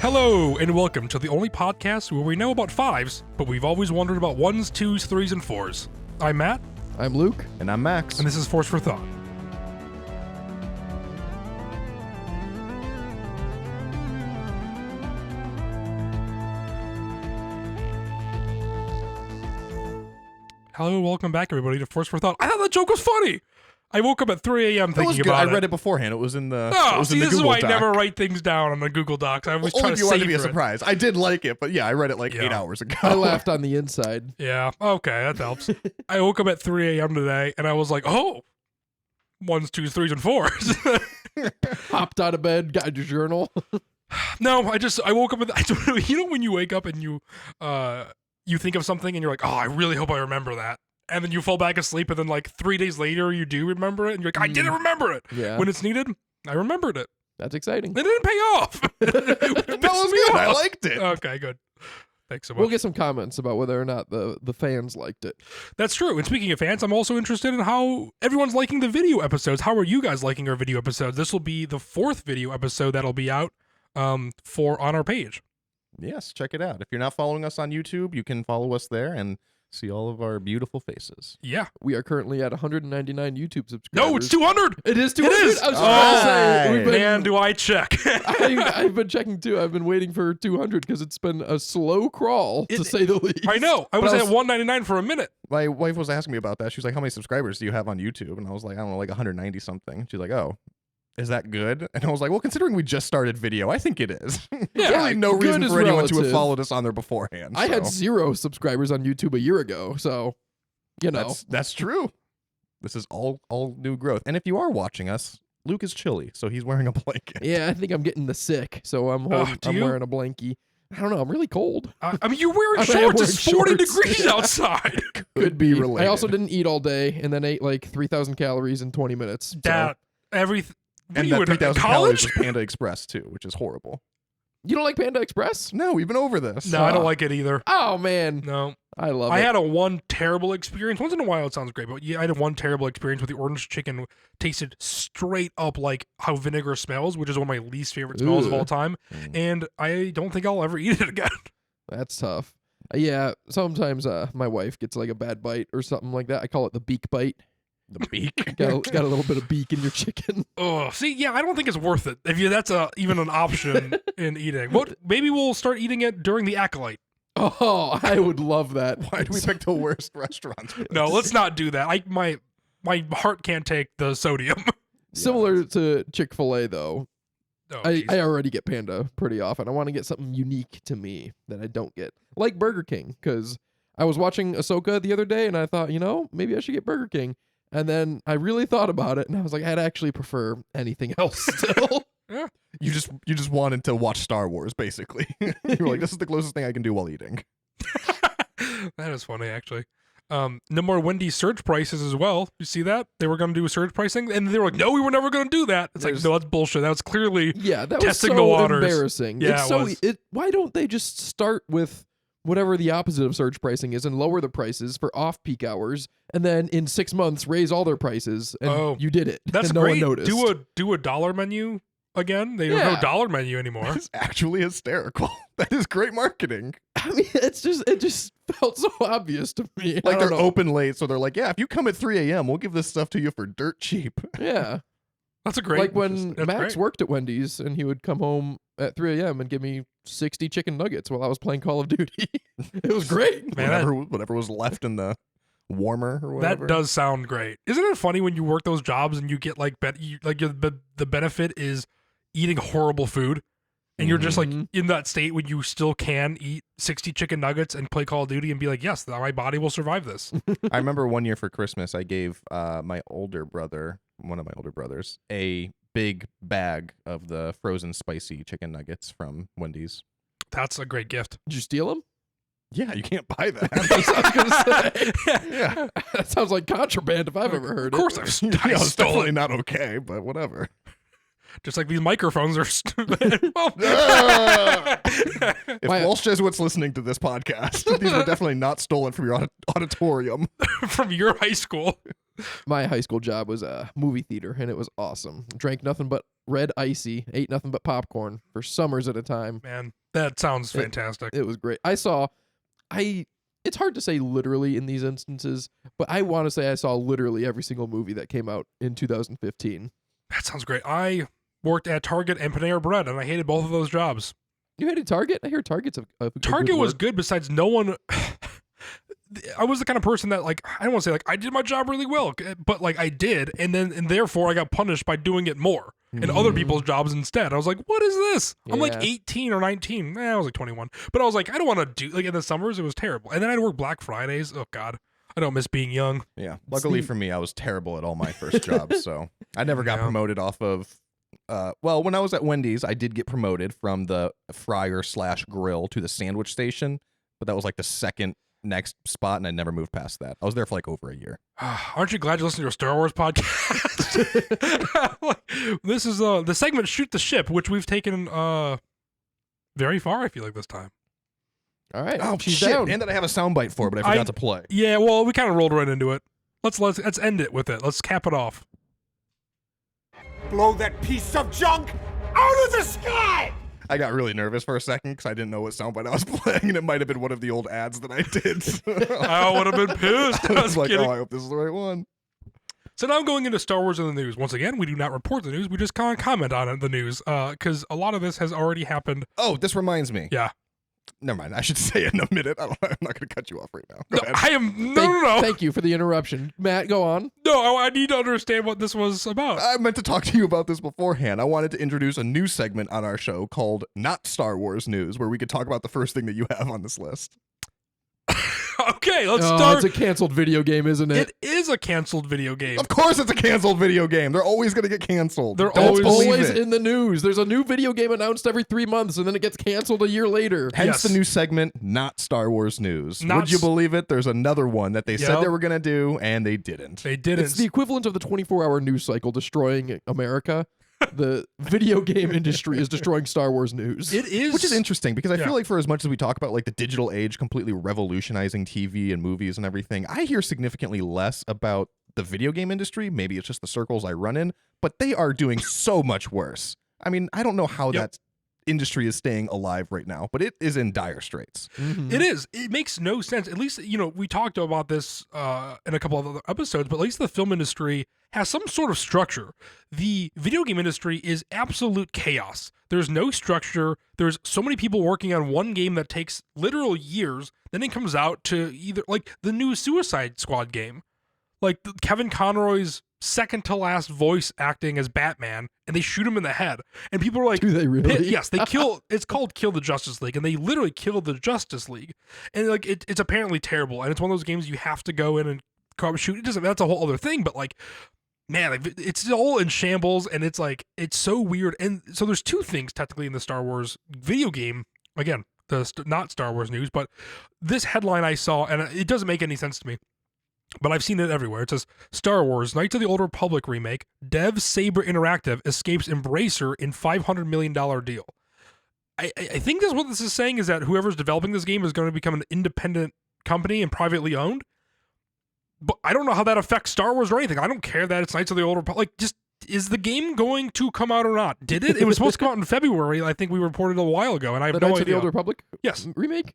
Hello, and welcome to the only podcast where we know about fives, but we've always wondered about ones, twos, threes, and fours. I'm Matt, I'm Luke. And I'm Max. and this is Force for Thought. Hello, welcome back, everybody, to Force for Thought. I thought that joke was funny! I woke up at 3 a.m. That was thinking good. about I read it beforehand. It was in the. Oh, it was see, in the this is Google why I Doc. never write things down on the Google Docs. I always try Only to if you want it to be a savor it. surprise. I did like it, but yeah, I read it like Yeah. 8 hours ago. I laughed on the inside. Yeah, okay, that helps. I woke up at 3 a.m. today, and I was like, oh, ones, twos, threes, and fours. Hopped out of bed, got your journal. No, I woke up with, I don't know, you know when you wake up and you think of something and you're like, oh, I really hope I remember that. And then you fall back asleep, and then like 3 days later you do remember it, and you're like, I didn't remember it. Yeah, When it's needed, I remembered it. that's exciting. It didn't pay off. That was good. I liked it. Okay, good. Thanks so much. We'll get some comments about whether or not the fans liked it. That's true. And speaking of fans, I'm also interested in how everyone's liking the video episodes. How are you guys liking our video episodes? This will be the fourth video episode that'll be out on our page. Yes, check it out. If you're not following us on YouTube, you can follow us there and see all of our beautiful faces. Yeah. We are currently at 199 YouTube subscribers. No, it's 200. It is 200. It is. I was about to say, we've been, Man, do I check. I've been checking too. I've been waiting for 200 because it's been a slow crawl, to say the least. I know. I was But I at was- 199 for a minute. My wife was asking me about that. She was like, how many subscribers do you have on YouTube? And I was like, I don't know, like 190 something. She's like, oh, is that good? And I was like, well, considering we just started video, I think it is. There's really no good reason is for anyone to have relative. followed us on there beforehand. I had so. 0 subscribers on YouTube a year ago, so you know. That's true. This is all new growth. And if you are watching us, Luke is chilly, so he's wearing a blanket. Yeah, I think I'm getting the sick, so I'm do you? wearing a blankie. I don't know. I'm really cold. I mean, you're wearing I mean, I'm shorts. wearing It's 40 shorts. degrees outside. Could be I related. also didn't eat all day and then ate like 3,000 calories in 20 minutes. So. That everything. And you that in 3,000 calories college? was Panda Express too, which is horrible. You don't like Panda Express? No, we've been over this. No, I don't like it either. Oh man, No, I love I it. had one terrible experience. Once in a while, it sounds great, but yeah, I had one terrible experience with the orange chicken. Tasted straight up like how vinegar smells, which is one of my least favorite smells of Ugh. all time. Mm. And I don't think I'll ever eat it again. That's tough. Yeah, sometimes my wife gets like a bad bite or something like that. I call it the beak bite. The beak. Got a little bit of beak in your chicken. Oh, see, yeah, I don't think it's worth it. If that's even an option in eating. Maybe we'll start eating it during the Acolyte. Oh, I would love that. Why do we pick the worst restaurants for this? No, let's not do that. My heart can't take the sodium. Similar to Chick-fil-A though. Oh, I jeez. already get Panda pretty often. I want to get something unique to me that I don't get. Like Burger King, because I was watching Ahsoka the other day and I thought, maybe I should get Burger King. And then I really thought about it and I was like, I'd actually prefer anything else still. You just wanted to watch Star Wars, basically. You were like, this is the closest thing I can do while eating. That is funny, actually. No more Wendy's surge prices as well. You see that? They were going to do surge pricing, and they were like, no, we were never going to do that. It's like, There's- no, that's bullshit. That was clearly... Yeah, that was Testing so the waters. embarrassing. Yeah, It's it so was. why don't they just start with whatever the opposite of surge pricing is and lower the prices for off-peak hours, and then in 6 months raise all their prices, and Oh, you did it. That's and no great. one noticed. Do a dollar menu again. There's Yeah. no dollar menu anymore. It's actually hysterical. That is great marketing. I mean, it just felt so obvious to me. I Like don't they're know. open late, so they're like, yeah, if you come at 3 a.m., we'll give this stuff to you for dirt cheap. Yeah, That's a great... like when that's Max great. worked at Wendy's and he would come home at 3 a.m. and give me 60 chicken nuggets while I was playing Call of Duty. It was great. Man, that- whatever was left in the warmer or whatever. That does sound great. Isn't it funny when you work those jobs and you get like the benefit is eating horrible food, and you're just like Mhm. in that state when you still can eat 60 chicken nuggets and play Call of Duty and be like, yes, my body will survive this. I remember one year for Christmas, I gave one of my older brothers, a big bag of the frozen spicy chicken nuggets from Wendy's. That's a great gift. Did you steal them? Yeah, you can't buy that. I was gonna say. Yeah. That sounds like contraband if I've ever heard Of course, it. I Yeah, it's stole definitely it. not okay, but whatever. Just like these microphones are. If My- Walsh Jesuit's listening to this podcast, these were definitely not stolen from your auditorium. From your high school. My high school job was a movie theater, and it was awesome. Drank nothing but red icy, ate nothing but popcorn for summers at a time. Man, that sounds fantastic. It was great. It's hard to say literally in these instances, but I want to say I saw literally every single movie that came out in 2015. That sounds great. I worked at Target and Panera Bread, and I hated both of those jobs. You hated Target? I hear Target's a Target was good. Besides, no one. I was the kind of person that, like, I don't want to say like I did my job really well, but like I did, and therefore I got punished by doing it more in other people's jobs instead. I was like, what is this? I'm like Yeah. 18 or 19. I was like 21, but I was like, I don't want to do like in the summers. It was terrible, and then I'd work Black Fridays. Oh God, I don't miss being young. Yeah. Luckily for me, I was terrible at all my first jobs, so I never got Yeah. promoted off of. Well, when I was at Wendy's, I did get promoted from the fryer/grill to the sandwich station, but that was like the second next spot, and I never moved past that. I was there for like over a year. Aren't you glad you listened to a Star Wars podcast? This is the segment "Shoot the Ship," which we've taken very far. I feel like this time. All right. Oh, she's shit. down. And that I have a soundbite for, but I forgot to play. Yeah, well, we kind of rolled right into it. Let's end it with it. Let's cap it off. Blow that piece of junk out of the sky! I got really nervous for a second because I didn't know what soundbite I was playing, and it might have been one of the old ads that I did. I would have been pissed. I I was was like, kidding. oh, I hope this is the right one. So now I'm going into Star Wars in the news. Once again, we do not report the news. We just kind of comment on it, the news, because a lot of this has already happened. Oh, this reminds me. Yeah. Never mind. I should say it in a minute. I'm not going to cut you off right now. Go No, ahead. I am no. Thank you for the interruption. Matt, go on. No, I need to understand what this was about. I meant to talk to you about this beforehand. I wanted to introduce a new segment on our show called Not Star Wars News, where we could talk about the first thing that you have on this list. Okay, let's Oh, start. it's a canceled video game, isn't it? It is a canceled video game. Of course it's a canceled video game. They're always going to get canceled. They're Don't It's always- believe always it. in the news. There's a new video game announced every 3 months, and then it gets canceled a year later. Hence Yes. the new segment, Not Star Wars News. Not Would you s- believe it? There's another one that they said Yep. they were going to do, and they didn't. They didn't. It's the equivalent of the 24-hour news cycle destroying America. The video game industry is destroying Star Wars news. It is. Which is interesting because I Yeah. feel like for as much as we talk about like the digital age completely revolutionizing TV and movies and everything, I hear significantly less about the video game industry. Maybe it's just the circles I run in, but they are doing so much worse. I mean, I don't know how Yep. that industry is staying alive right now, but it is in dire straits. Mhm. It is. It makes no sense. At least, we talked about this in a couple of other episodes, but at least the film industry has some sort of structure. The video game industry is absolute chaos. There's no structure. There's so many people working on one game that takes literal years. Then it comes out to either like the new Suicide Squad game, like Kevin Conroy's second to last voice acting as Batman, and they shoot him in the head. And people are like, Do they really? yes, they kill. It's called Kill the Justice League, and they literally kill the Justice League, and like it's apparently terrible, and it's one of those games you have to go in and come shoot. It doesn't. That's a whole other thing, but like, man, like, it's all in shambles, and it's like it's so weird. And so there's two things technically in the Star Wars video game. Again, not Star Wars news, but this headline I saw, and it doesn't make any sense to me. But I've seen it everywhere. It says Star Wars Knights of the Old Republic remake. Dev Saber Interactive escapes Embracer in $500 million deal. I think what this is saying is that whoever's developing this game is going to become an independent company and privately owned. But I don't know how that affects Star Wars or anything. I don't care that it's Knights of the Old Republic. Just is the game going to come out or not? Did it? It was supposed to come out in February. I think we reported a while ago, and I have The no Knights of the idea. Old Republic Yes. remake?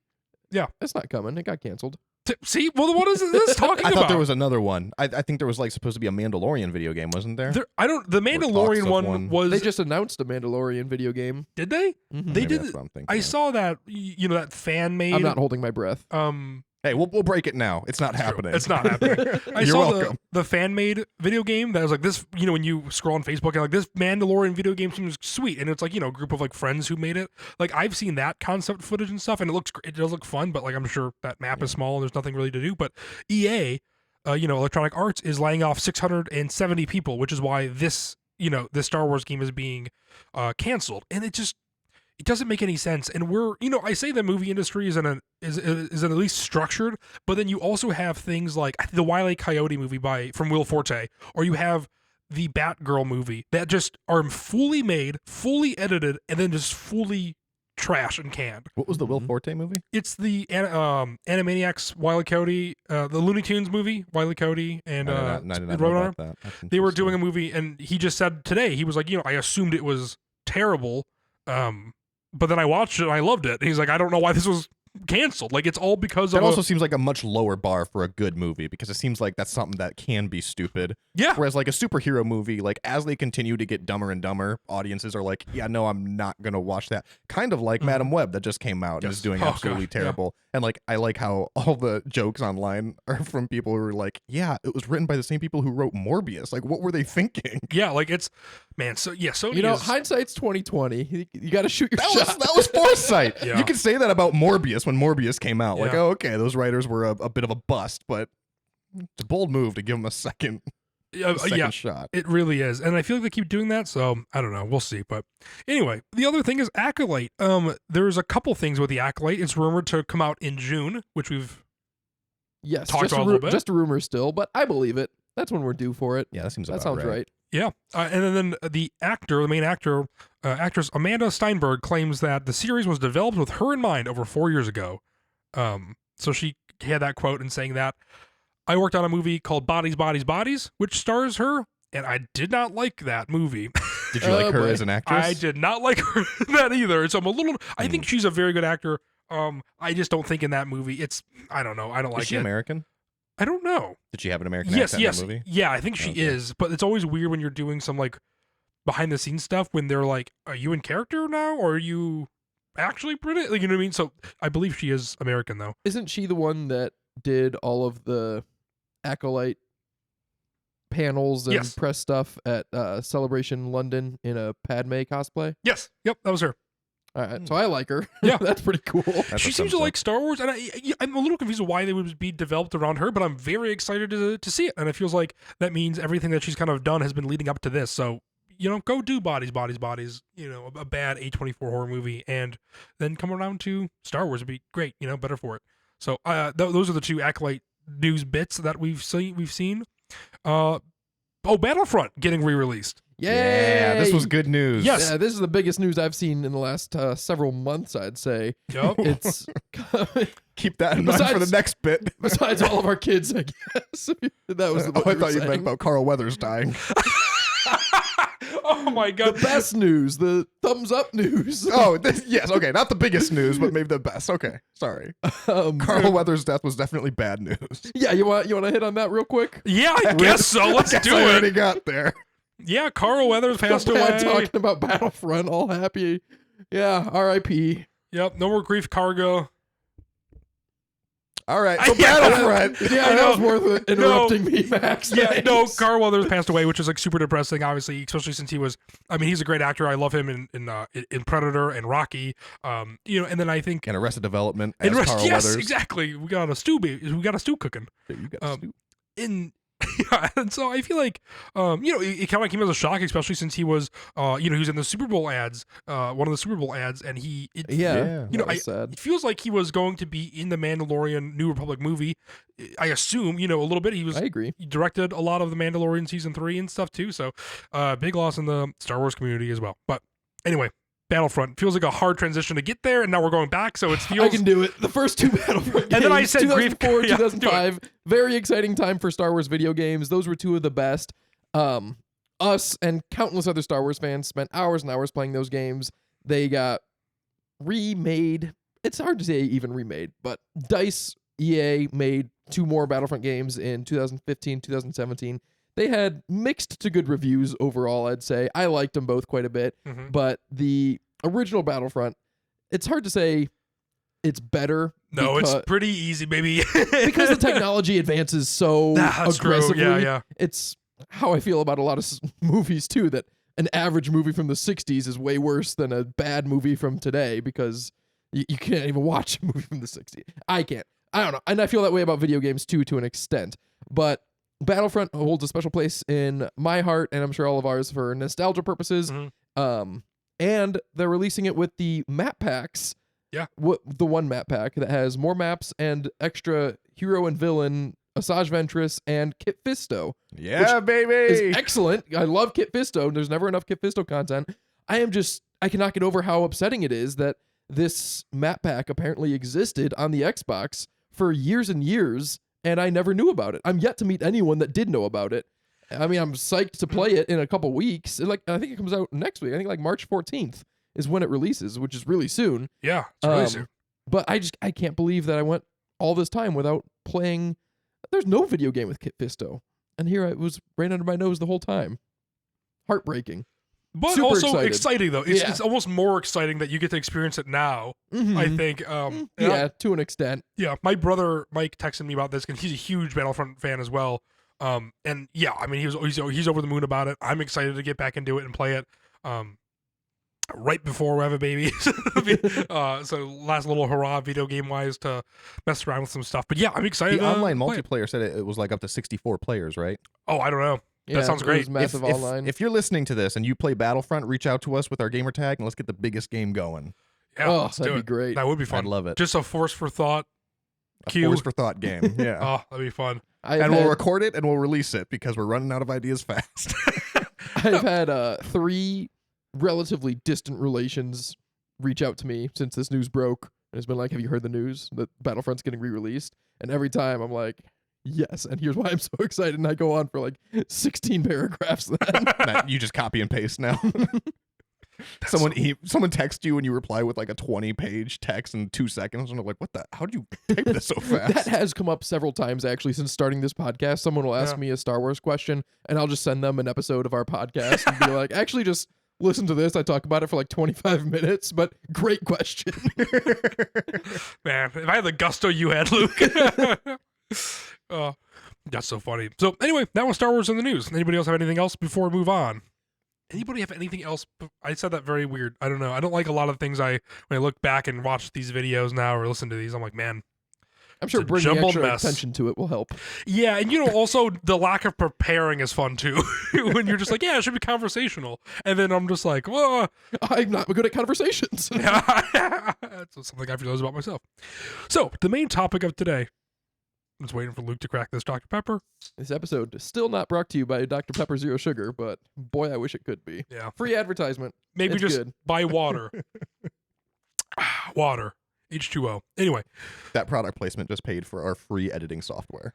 Yeah. It's not coming. It got canceled. See, well, what is this talking I about? thought there was another one. I think there was like supposed to be a Mandalorian video game, wasn't there? The talks Mandalorian of one one. was. They just announced a Mandalorian video game. Did they? Mhm. They Maybe did. that's what I'm thinking I of. saw that. That fan made. I'm not holding my breath. Hey, we'll break it now. It's not It's true. happening. It's not happening. I You're saw welcome. the fan made video game that was like this. When you scroll on Facebook and like this Mandalorian video game seems sweet, and it's like a group of like friends who made it. Like I've seen that concept footage and stuff, and it does look fun. But like I'm sure that map is small and there's nothing really to do. But EA, Electronic Arts is laying off 670 people, which is why this Star Wars game is being canceled, and it doesn't make any sense. And I say the movie industry is at least structured, but then you also have things like the Wile E. Coyote movie from Will Forte, or you have the Batgirl movie that just are fully made, fully edited, and then just fully trash and canned. What was the Will Mhm. Forte movie? It's the Animaniacs Wile E. Coyote, the Looney Tunes movie, Wile E. Coyote and I did not know Roadrunner. about that. That's They were interesting. doing a movie, and he just said today, he was like, I assumed it was terrible, but then I watched it and I loved it. And he's like, I don't know why this was canceled. Like, it's all because That of also seems like a much lower bar for a good movie because it seems like that's something that can be stupid. yeah. Whereas like a superhero movie, like as they continue to get dumber and dumber, audiences are like, yeah, no, I'm not gonna watch that. Kind of like Mhm. Madam Web that just came out and Yes. is doing Oh, absolutely God, yeah. terrible. And like I like how all the jokes online are from people who are like, yeah, it was written by the same people who wrote Morbius. Like, what were they thinking? Yeah, like it's man. So yeah, Sony You know, is, hindsight's 2020. You got to shoot your That shot. was foresight. Yeah. You can say that about Morbius when Morbius came out. Like, Yeah. oh, okay, those writers were a bit of a bust, but it's a bold move to give them a second yeah, shot. it really is, and I feel like they keep doing that. So I don't know. We'll see. But anyway, the other thing is Acolyte. There's a couple things with the Acolyte. It's rumored to come out in June, which we've Yes, Talk just about it a a, little bit. just a rumor still, but I believe it. That's when we're due for it. Yeah, that seems That about sounds right. Yeah, and then the main actor, actress Amanda Steinberg claims that the series was developed with her in mind over 4 years ago. So she had that quote in saying that I worked on a movie called Bodies, Bodies, Bodies, which stars her, and I did not like that movie. Did you like Oh, her boy. as an actress? I did not like her in that either. So I'm a little. I think she's a very good actor. I just don't think in that movie it's. I don't know. I don't Is like she it. American? I don't know. Did she have an American Yes, accent yes, in that movie? yeah. I think she Okay. is, but it's always weird when you're doing some like behind the scenes stuff when they're like, "Are you in character now, or are you actually British?" Like, you know what I mean? So I believe she is American though. Isn't she the one that did all of the Acolyte panels and Yes. press stuff at Celebration London in a Padme cosplay? Yes. Yep. That was her. All right, so I like her. Yeah. That's pretty cool. That's She what seems some to like Star Wars, and I'm a little confused of why they would be developed around her, but I'm very excited to see it. And it feels like that means everything that she's kind of done has been leading up to this. So, go do Bodies, Bodies, Bodies, a bad A24 horror movie, and then come around to Star Wars would be great, better for it. So, those are the two Acolyte news bits that we've seen. Battlefront getting re-released. Yeah, this was Yay! good news. Yes. Yeah, this is the biggest news I've seen in the last several months, I'd say. Yep. It's Keep that in mind for the Besides- next bit. besides all of our kids, I guess. That was the I thought you meant about Carl Weathers dying. Oh my the god. best news, the thumbs up news. Oh, yes. Okay, not the biggest news, but maybe the best. Okay, sorry. Carl Weathers' death was definitely bad news. Yeah, you want to hit on that real quick? Yeah, I guess so. Let's Guess do I it. already got there. Yeah, Carl Weathers passed Feel bad away. talking about Battlefront, all happy. Yeah, R.I.P. Yep, no more grief cargo. All right, so Yeah. Battlefront. Yeah, I that was know. worth it interrupting me, Max. Yeah, no, Thanks. Carl Weathers passed away, which is like super depressing, obviously, especially since he was. I mean, he's a great actor. I love him in Predator and Rocky. And then I think And Arrested Development as in rest, Carl yes, Weathers. exactly. We got a stew. We got a stew cooking. There you go. In yeah, and so I feel like it kind of came as a shock, especially since he was he was in the Super Bowl ads, one of the Super Bowl ads, and Yeah, You that was sad. it feels like he was going to be in the Mandalorian New Republic movie. I assume, a little bit. He was I agree. he directed a lot of the Mandalorian season 3 and stuff too. So, big loss in the Star Wars community as well. But anyway, Battlefront feels like a hard transition to get there, and now we're going back. So it feels. I can do it. The first two Battlefront games, And then I said grief- 2004, yeah, do it. 2005. Very exciting time for Star Wars video games. Those were two of the best. Us and countless other Star Wars fans spent hours and hours playing those games. They got remade. It's hard to say even remade, but DICE EA made two more Battlefront games in 2015, 2017. They had mixed to good reviews overall, I'd say. I liked them both quite a bit. Mhm. But the original Battlefront, it's hard to say it's better. No, because, it's pretty easy, baby. because the technology advances so That's true. aggressively. Yeah, yeah. It's how I feel about a lot of movies too. That an average movie from the '60s is way worse than a bad movie from today because you can't even watch a movie from the '60s. I can't. I don't know, and I feel that way about video games too, to an extent. But Battlefront holds a special place in my heart, and I'm sure all of ours for nostalgia purposes. Mhm. And they're releasing it with the map packs. Yeah. The one map pack that has more maps and extra hero and villain, Asajj Ventress, and Kit Fisto. Yeah, Is baby. excellent. I love Kit Fisto. There's never enough Kit Fisto content. I cannot get over how upsetting it is that this map pack apparently existed on the Xbox for years and years, and I never knew about it. I'm yet to meet anyone that did know about it. I mean, I'm psyched to play it in a couple weeks. Like, I think it comes out next week. I think like March 14th is when it releases, which is really soon. Yeah, it's really soon. But I can't believe that I went all this time without playing. There's no video game with Kit Fisto, and here it was right under my nose the whole time. Heartbreaking. But Super also excited. though. It's almost more exciting that you get to experience it now. Mhm. I think. Yeah, to an extent. Yeah, my brother Mike texted me about this because he's a huge Battlefront fan as well. And yeah, I mean he's over the moon about it. I'm excited to get back into it and play it. Right before we have a baby. So last little hurrah video game wise to mess around with some stuff. But yeah, I'm excited. The online play it. multiplayer said it was like up to 64 players, right? Oh, I don't know. Yeah, sounds it great. was massive online. If you're listening to this and you play Battlefront, reach out to us with our gamer tag and let's get the biggest game going. Yeah, oh, let's that'd do be it. great. That would be fun. I'd love it. Just a force for thought. A Q. force for thought game. Yeah. Oh, that'd be fun. And we'll record it and we'll release it because we're running out of ideas fast. I've had 3 relatively distant relations reach out to me since this news broke. And it's been like, have you heard the news that Battlefront's getting re-released? And every time I'm like, yes. And here's why I'm so excited. And I go on for like 16 paragraphs then. That you just copy and paste now. Someone texts you and you reply with like a 20-page text in 2 seconds, and I'm like, how did you type this so fast? That has come up several times actually since starting this podcast. Someone will ask me a Star Wars question, and I'll just send them an episode of our podcast and be like, actually, just listen to this. I talk about it for like 25 minutes, but great question. Man, if I had the gusto you had, Luke. That's so funny. So anyway, that was Star Wars in the news. Anybody else have anything else before we move on? Anybody have anything else? I said that very weird. I don't know. I don't like a lot of things. When I look back and watch these videos now or listen to these, I'm like, man, I'm sure it's a bringing jumbled extra mess. attention to it will help. Yeah, and also the lack of preparing is fun too. When you're just like, yeah, it should be conversational, and then I'm just like, whoa, I'm not good at conversations. that's something I've realized about myself. So the main topic of today. I'm just waiting for Luke to crack this Dr. Pepper. This episode is still not brought to you by Dr. Pepper Zero Sugar, but boy, I wish it could be. Yeah. Free advertisement. Maybe It's just good. buy water. Water. H2O. Anyway. That product placement just paid for our free editing software.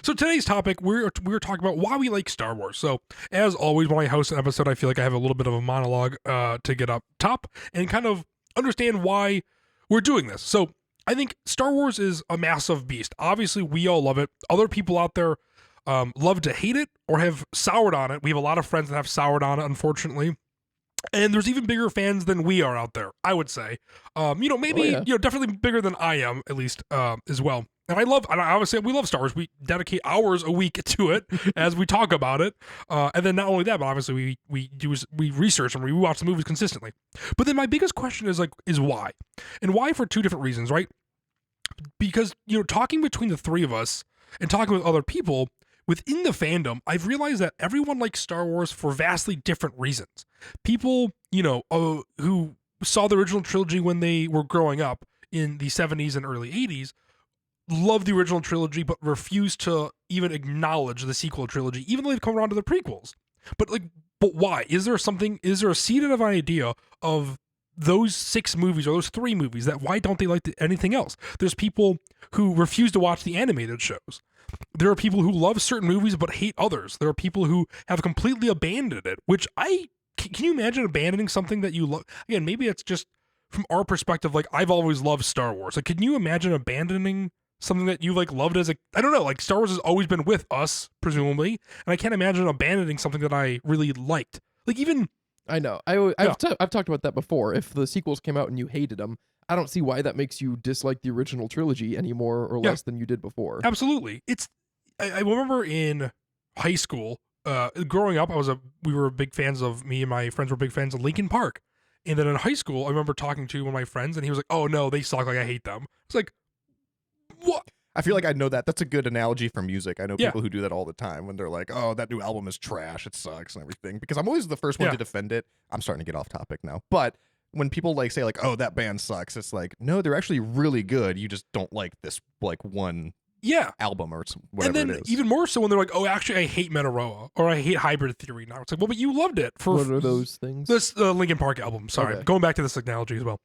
So today's topic, we're talking about why we like Star Wars. So as always, when I host an episode, I feel like I have a little bit of a monologue to get up top and kind of understand why we're doing this. So I think Star Wars is a massive beast. Obviously, we all love it. Other people out there love to hate it or have soured on it. We have a lot of friends that have soured on it, unfortunately. And there's even bigger fans than we are out there, I would say. Maybe, definitely bigger than I am, at least, as well. And obviously, we love Star Wars. We dedicate hours a week to it as we talk about it. And then not only that, but obviously we research and we watch the movies consistently. But then my biggest question is why? And why for 2 different reasons, right? Because, talking between the 3 of us and talking with other people within the fandom, I've realized that everyone likes Star Wars for vastly different reasons. People, who saw the original trilogy when they were growing up in the 70s and early 80s, love the original trilogy but refuse to even acknowledge the sequel trilogy, even though they've come around to the prequels. But why? Is there a seeded of an idea of those 6 movies or those 3 movies that why don't they like anything else? There's people who refuse to watch the animated shows. There are people who love certain movies but hate others. There are people who have completely abandoned it, which can you imagine abandoning something that you love? Again, maybe it's just from our perspective, like I've always loved Star Wars. Like, can you imagine abandoning something that you loved as I don't know, Star Wars has always been with us, presumably, and I can't imagine abandoning something that I really liked. I know. I've talked about that before. If the sequels came out and you hated them, I don't see why that makes you dislike the original trilogy any more or less than you did before. Absolutely. I remember in high school, growing up, we were big fans of, me and my friends were big fans of Linkin Park. And then in high school, I remember talking to one of my friends and he was like, oh no, they suck, I hate them. It's like, what? I feel like I know that. That's a good analogy for music. I know people who do that all the time when they're like, oh, that new album is trash, it sucks and everything. Because I'm always the first one to defend it. I'm starting to get off topic now. But when people say oh, that band sucks, it's like, no, they're actually really good. You just don't like this one Yeah. album or And whatever then it is. even more so when they're like, oh, actually, I hate Metaroa or I hate Hybrid Theory now. It's like, well, but you loved it for What are those things? this Linkin Park album. Sorry, Okay. going back to this analogy as well.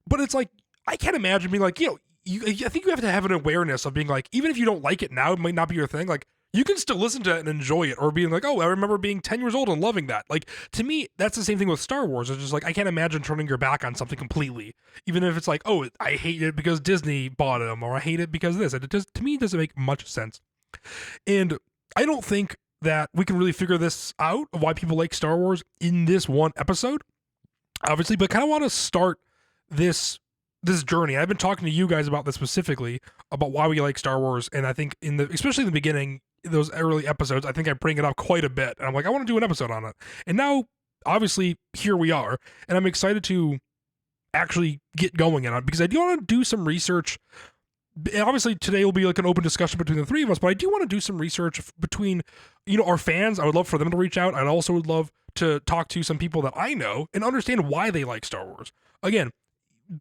But it's like, I can't imagine being like, I think you have to have an awareness of being like, even if you don't like it now, it might not be your thing. Like, you can still listen to it and enjoy it, or being like, oh, I remember being 10 years old and loving that. Like, to me, that's the same thing with Star Wars. It's just like, I can't imagine turning your back on something completely, even if it's like, oh, I hate it because Disney bought them, or I hate it because of this. And it just, to me, doesn't make much sense. And I don't think that we can really figure this out of why people like Star Wars in this one episode, obviously, but kind of want to start this journey. I've been talking to you guys about this specifically, about why we like Star Wars, and I think especially in the beginning, those early episodes, I think I bring it up quite a bit, and I'm like, I want to do an episode on it. And now, obviously, here we are, and I'm excited to actually get going on it, because I do want to do some research. And obviously, today will be like an open discussion between the three of us, but I do want to do some research between, our fans. I would love for them to reach out. I'd also would love to talk to some people that I know and understand why they like Star Wars. Again,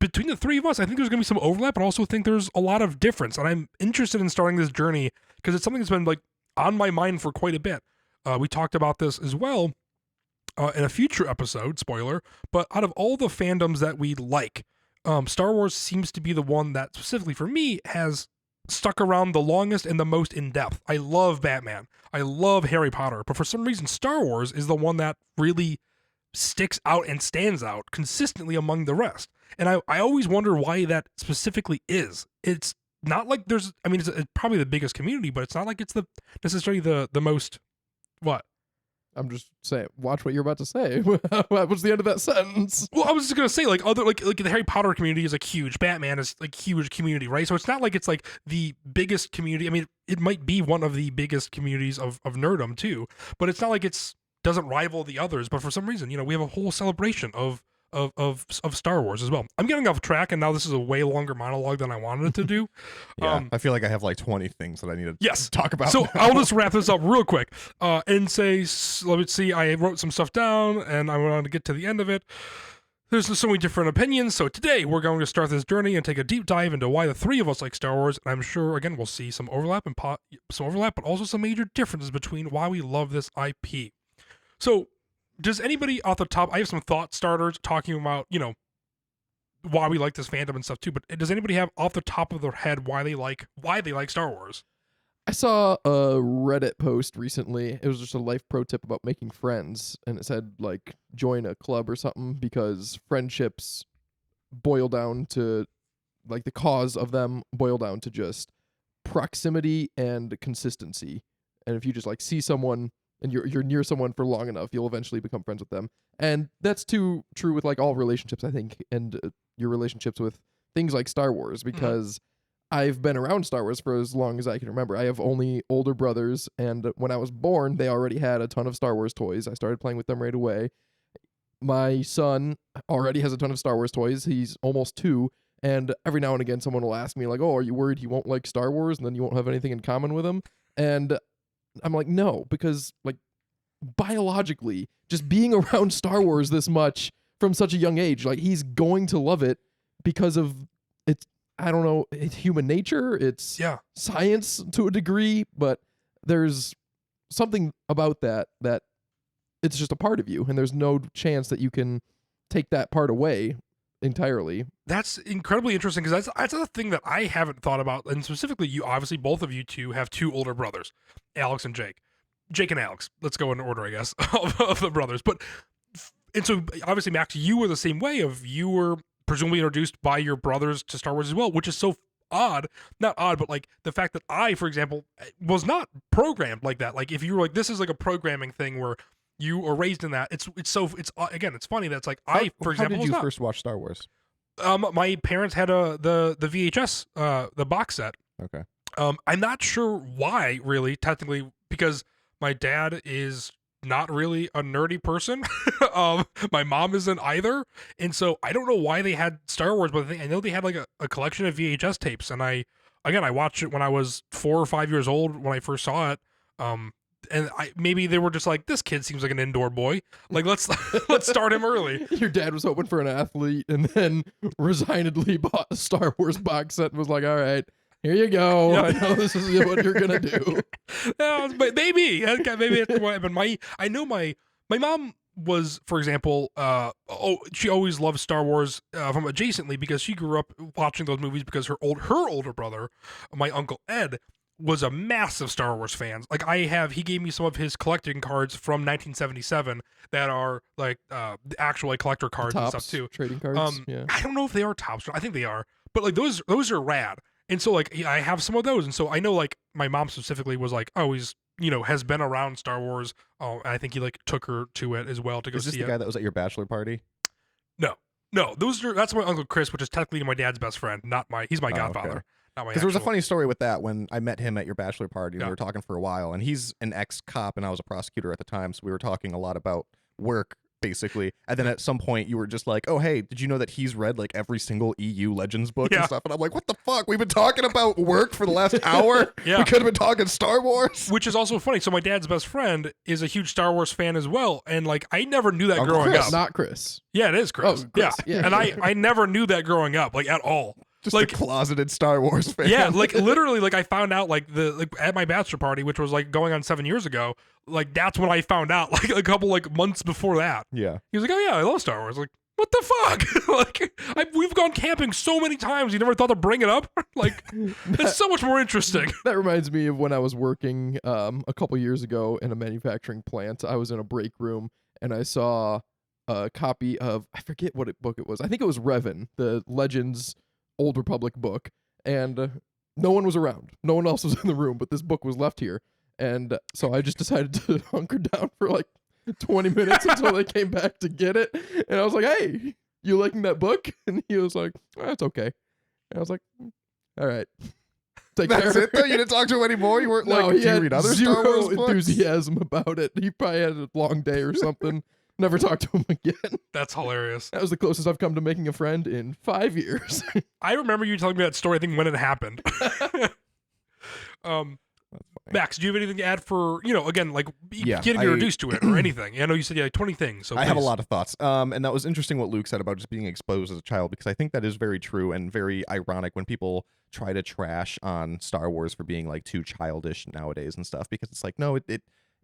between the three of us, I think there's going to be some overlap, but I also think there's a lot of difference. And I'm interested in starting this journey because it's something that's been like on my mind for quite a bit. We talked about this as well in a future episode, spoiler, but out of all the fandoms that we like, Star Wars seems to be the one that specifically for me has stuck around the longest and the most in depth. I love Batman. I love Harry Potter, but for some reason, Star Wars is the one that really sticks out and stands out consistently among the rest. And I always wonder why that specifically is. It's not like it's probably the biggest community, but it's not like it's necessarily the most, what? I'm just saying, watch what you're about to say. What's the end of that sentence? Well, I was just gonna say, like the Harry Potter community is like huge. Batman is like huge community, right? So it's not like it's like the biggest community. I mean, it might be one of the biggest communities of nerdom too, but it's not like it's doesn't rival the others. But for some reason, we have a whole celebration of Star Wars as well. I'm getting off track, and now this is a way longer monologue than I wanted it to do. Yeah, I feel like I have like 20 things that I need to Yes. talk about. So now. I'll just wrap this up real quick and say, let me see, I wrote some stuff down, and I wanted to get to the end of it. There's so many different opinions, so today we're going to start this journey and take a deep dive into why the three of us like Star Wars, and I'm sure, again, we'll see some overlap, but also some major differences between why we love this IP. So, does anybody off the top, I have some thought starters talking about, why we like this fandom and stuff too, but does anybody have off the top of their head why they like Star Wars? I saw a Reddit post recently. It was just a life pro tip about making friends, and it said like join a club or something because friendships boil down to like the cause of them boil down to just proximity and consistency. And if you just like see someone and you're near someone for long enough, you'll eventually become friends with them. And that's true with like all relationships, I think, and your relationships with things like Star Wars, because I've been around Star Wars for as long as I can remember. I have only older brothers, and when I was born, they already had a ton of Star Wars toys. I started playing with them right away. My son already has a ton of Star Wars toys. He's almost 2, and every now and again, someone will ask me like, "Oh, are you worried he won't like Star Wars, and then you won't have anything in common with him?" And I'm like, no, because like biologically, just being around Star Wars this much from such a young age, like he's going to love it because of it's, I don't know, it's human nature, it's science to a degree, but there's something about that it's just a part of you, and there's no chance that you can take that part away entirely. That's incredibly interesting, because that's a thing that I haven't thought about, and specifically you, obviously both of you two have 2 older brothers, Alex and Jake and Alex, let's go in order, I guess, of the brothers. But and so obviously, Max, you were the same way, of you were presumably introduced by your brothers to Star Wars as well, which is so not odd, but like the fact that I, for example, was not programmed like that. Like if you were like, this is like a programming thing where you were raised in that, it's again, it's funny that it's like I, for example, how did you first watch Star Wars? My parents had the VHS, the box set. Okay. I'm not sure why, really, technically, because my dad is not really a nerdy person. My mom isn't either, and so I don't know why they had Star Wars, but I know they had like a collection of VHS tapes, and I watched it when I was 4 or 5 years old when I first saw it. And maybe they were just like, this kid seems like an indoor boy. Like, let's start him early. Your dad was hoping for an athlete, and then resignedly bought a Star Wars box set and was like, all right, Here you go. Yeah. I know this is what you're gonna do. But maybe that's what happened. I know my mom was, for example, she always loved Star Wars from adjacently because she grew up watching those movies because her older brother, my uncle Ed, was a massive Star Wars fan. Like he gave me some of his collecting cards from 1977 that are like the actual like collector cards and Tops, stuff too. trading cards. Yeah. I don't know if they are tops. I think they are, but like those are rad. And so like I have some of those, and so I know like my mom specifically was like, oh, he's has been around Star Wars. Oh, and I think he like took her to it as well to go Is this see the it. guy that was at your bachelor party? No, that's my Uncle Chris, which is technically my dad's best friend. He's my Oh, godfather. okay. Not my. Because there was a actual- funny story with that when I met him at your bachelor party. And Yeah. we were talking for a while, and he's an ex-cop, and I was a prosecutor at the time, so we were talking a lot about work, basically. And then at some point, you were just like, "Oh, hey, did you know that he's read like every single EU Legends book Yeah. and stuff?" And I'm like, "What the fuck? We've been talking about work for the last hour. Yeah. We could have been talking Star Wars." Which is also funny. So my dad's best friend is a huge Star Wars fan as well, and like I never knew that Uncle growing Chris. up. Not Chris. Yeah, it is Chris. Oh, Chris. Yeah. And I never knew that growing up, like at all. Just like- a closeted Star Wars fan. Yeah, like literally, like I found out like at my bachelor party, which was like going on 7 years ago. Like that's when I found out, like a couple like months before that. yeah. He was like, "Oh yeah, I love Star Wars." Like, what the fuck? like we've gone camping so many times. You never thought to bring it up? Like, it's so much more interesting. That reminds me of when I was working a couple years ago in a manufacturing plant. I was in a break room and I saw a copy of, I forget what book it was. I think it was Revan, the Legends Old Republic book. And no one was around. No one else was in the room, but this book was left here. And so I just decided to hunker down for like 20 minutes until they came back to get it. And I was like, "Hey, you liking that book?" And he was like, "That's okay." And I was like, "All right. Take That's care." it, though? You didn't talk to him anymore? You weren't No, like, he do you had read other zero Star Wars books? enthusiasm about it. He probably had a long day or something. Never talked to him again. That's hilarious. That was the closest I've come to making a friend in 5 years. I remember you telling me that story. I think when it happened. Max, do you have anything to add for again like Yeah, getting I- introduced to it or anything? I know you said you had 20 things. So I have a please. lot of thoughts. And that was interesting what Luke said about just being exposed as a child, because I think that is very true and very ironic when people try to trash on Star Wars for being like too childish nowadays and stuff, because it's like, no,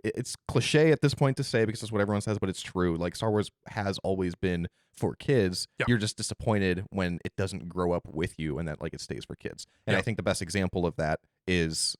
it's cliche at this point to say because that's what everyone says, but it's true. Like Star Wars has always been for kids. Yeah. You're just disappointed when it doesn't grow up with you and that like it stays for kids. And Yeah. I think the best example of that is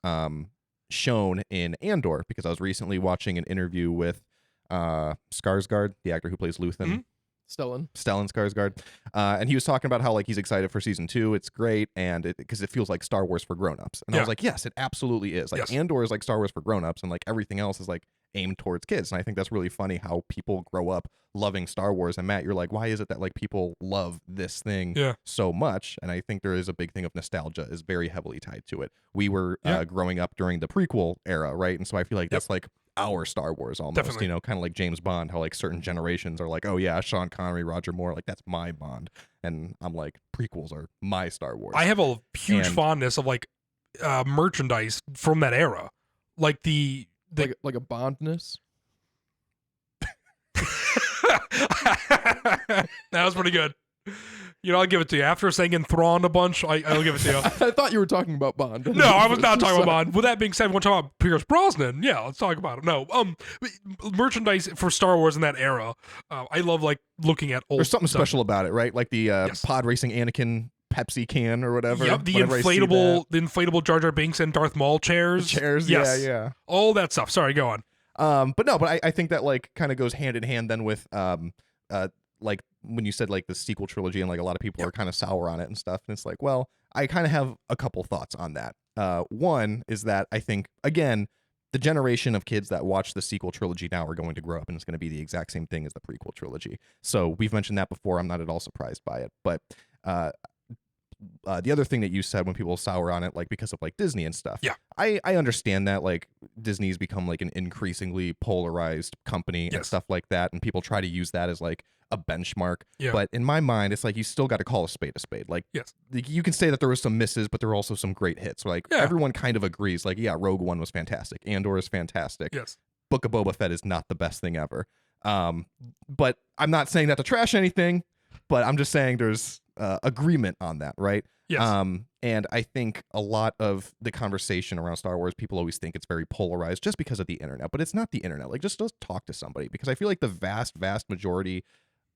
shown in Andor, because I was recently watching an interview with Skarsgård, the actor who plays Luthen. Mhm. Stellan. Stellan Skarsgård, and he was talking about how like he's excited for season 2. It's great, and because it feels like Star Wars for grown-ups. And I Yeah. was like, yes, it absolutely is. Like Yes. Andor is like Star Wars for grown-ups, and like everything else is like aimed towards kids. And I think that's really funny how people grow up loving Star Wars. And Matt, you're like, why is it that like people love this thing Yeah. so much? And I think there is a big thing of nostalgia is very heavily tied to it. We were Yeah. growing up during the prequel era, right? And so I feel like that's like our Star Wars almost, Definitely. kind of like James Bond, how like certain generations are like, oh yeah, Sean Connery, Roger Moore, like that's my Bond. And I'm like, prequels are my Star Wars. I have a huge And- fondness of like merchandise from that era, like the Like a Bondness. that was pretty good. I'll give it to you. After saying enthralled a bunch, I'll give it to you. I thought you were talking about Bond. No, I was not talking about Bond. With that being said, we're talking about Pierce Brosnan. Yeah, let's talk about it. No, merchandise for Star Wars in that era. I love like looking at old. There's something stuff. special about it, right? Like the Yes. pod racing Anakin Pepsi can or whatever. Yep, the Whenever I see inflatable Jar Jar Binks and Darth Maul that. chairs. Chairs, Yes. yeah. All that stuff. Sorry, go on. But I think that like kind of goes hand in hand then with like when you said like the sequel trilogy and like a lot of people are kind of sour on it and stuff, and it's like, well, I kind of have a couple thoughts on that. One is that I think again the generation of kids that watch the sequel trilogy now are going to grow up and it's going to be the exact same thing as the prequel trilogy. So we've mentioned that before. I'm not at all surprised by it, but the other thing that you said when people sour on it, like because of like Disney and stuff. Yeah. I understand that like Disney's become like an increasingly polarized company and Yes. stuff like that. And people try to use that as like a benchmark. Yeah. But in my mind, it's like you still got to call a spade a spade. Like Yes. you can say that there was some misses, but there were also some great hits. Like Yeah. everyone kind of agrees. Like, yeah, Rogue One was fantastic. Andor is fantastic. Yes. Book of Boba Fett is not the best thing ever. But I'm not saying that to trash anything. but I'm just saying there's agreement on that, right? Yes. And I think a lot of the conversation around Star Wars, people always think it's very polarized just because of the internet, but it's not the internet. Like, just talk to somebody, because I feel like the vast majority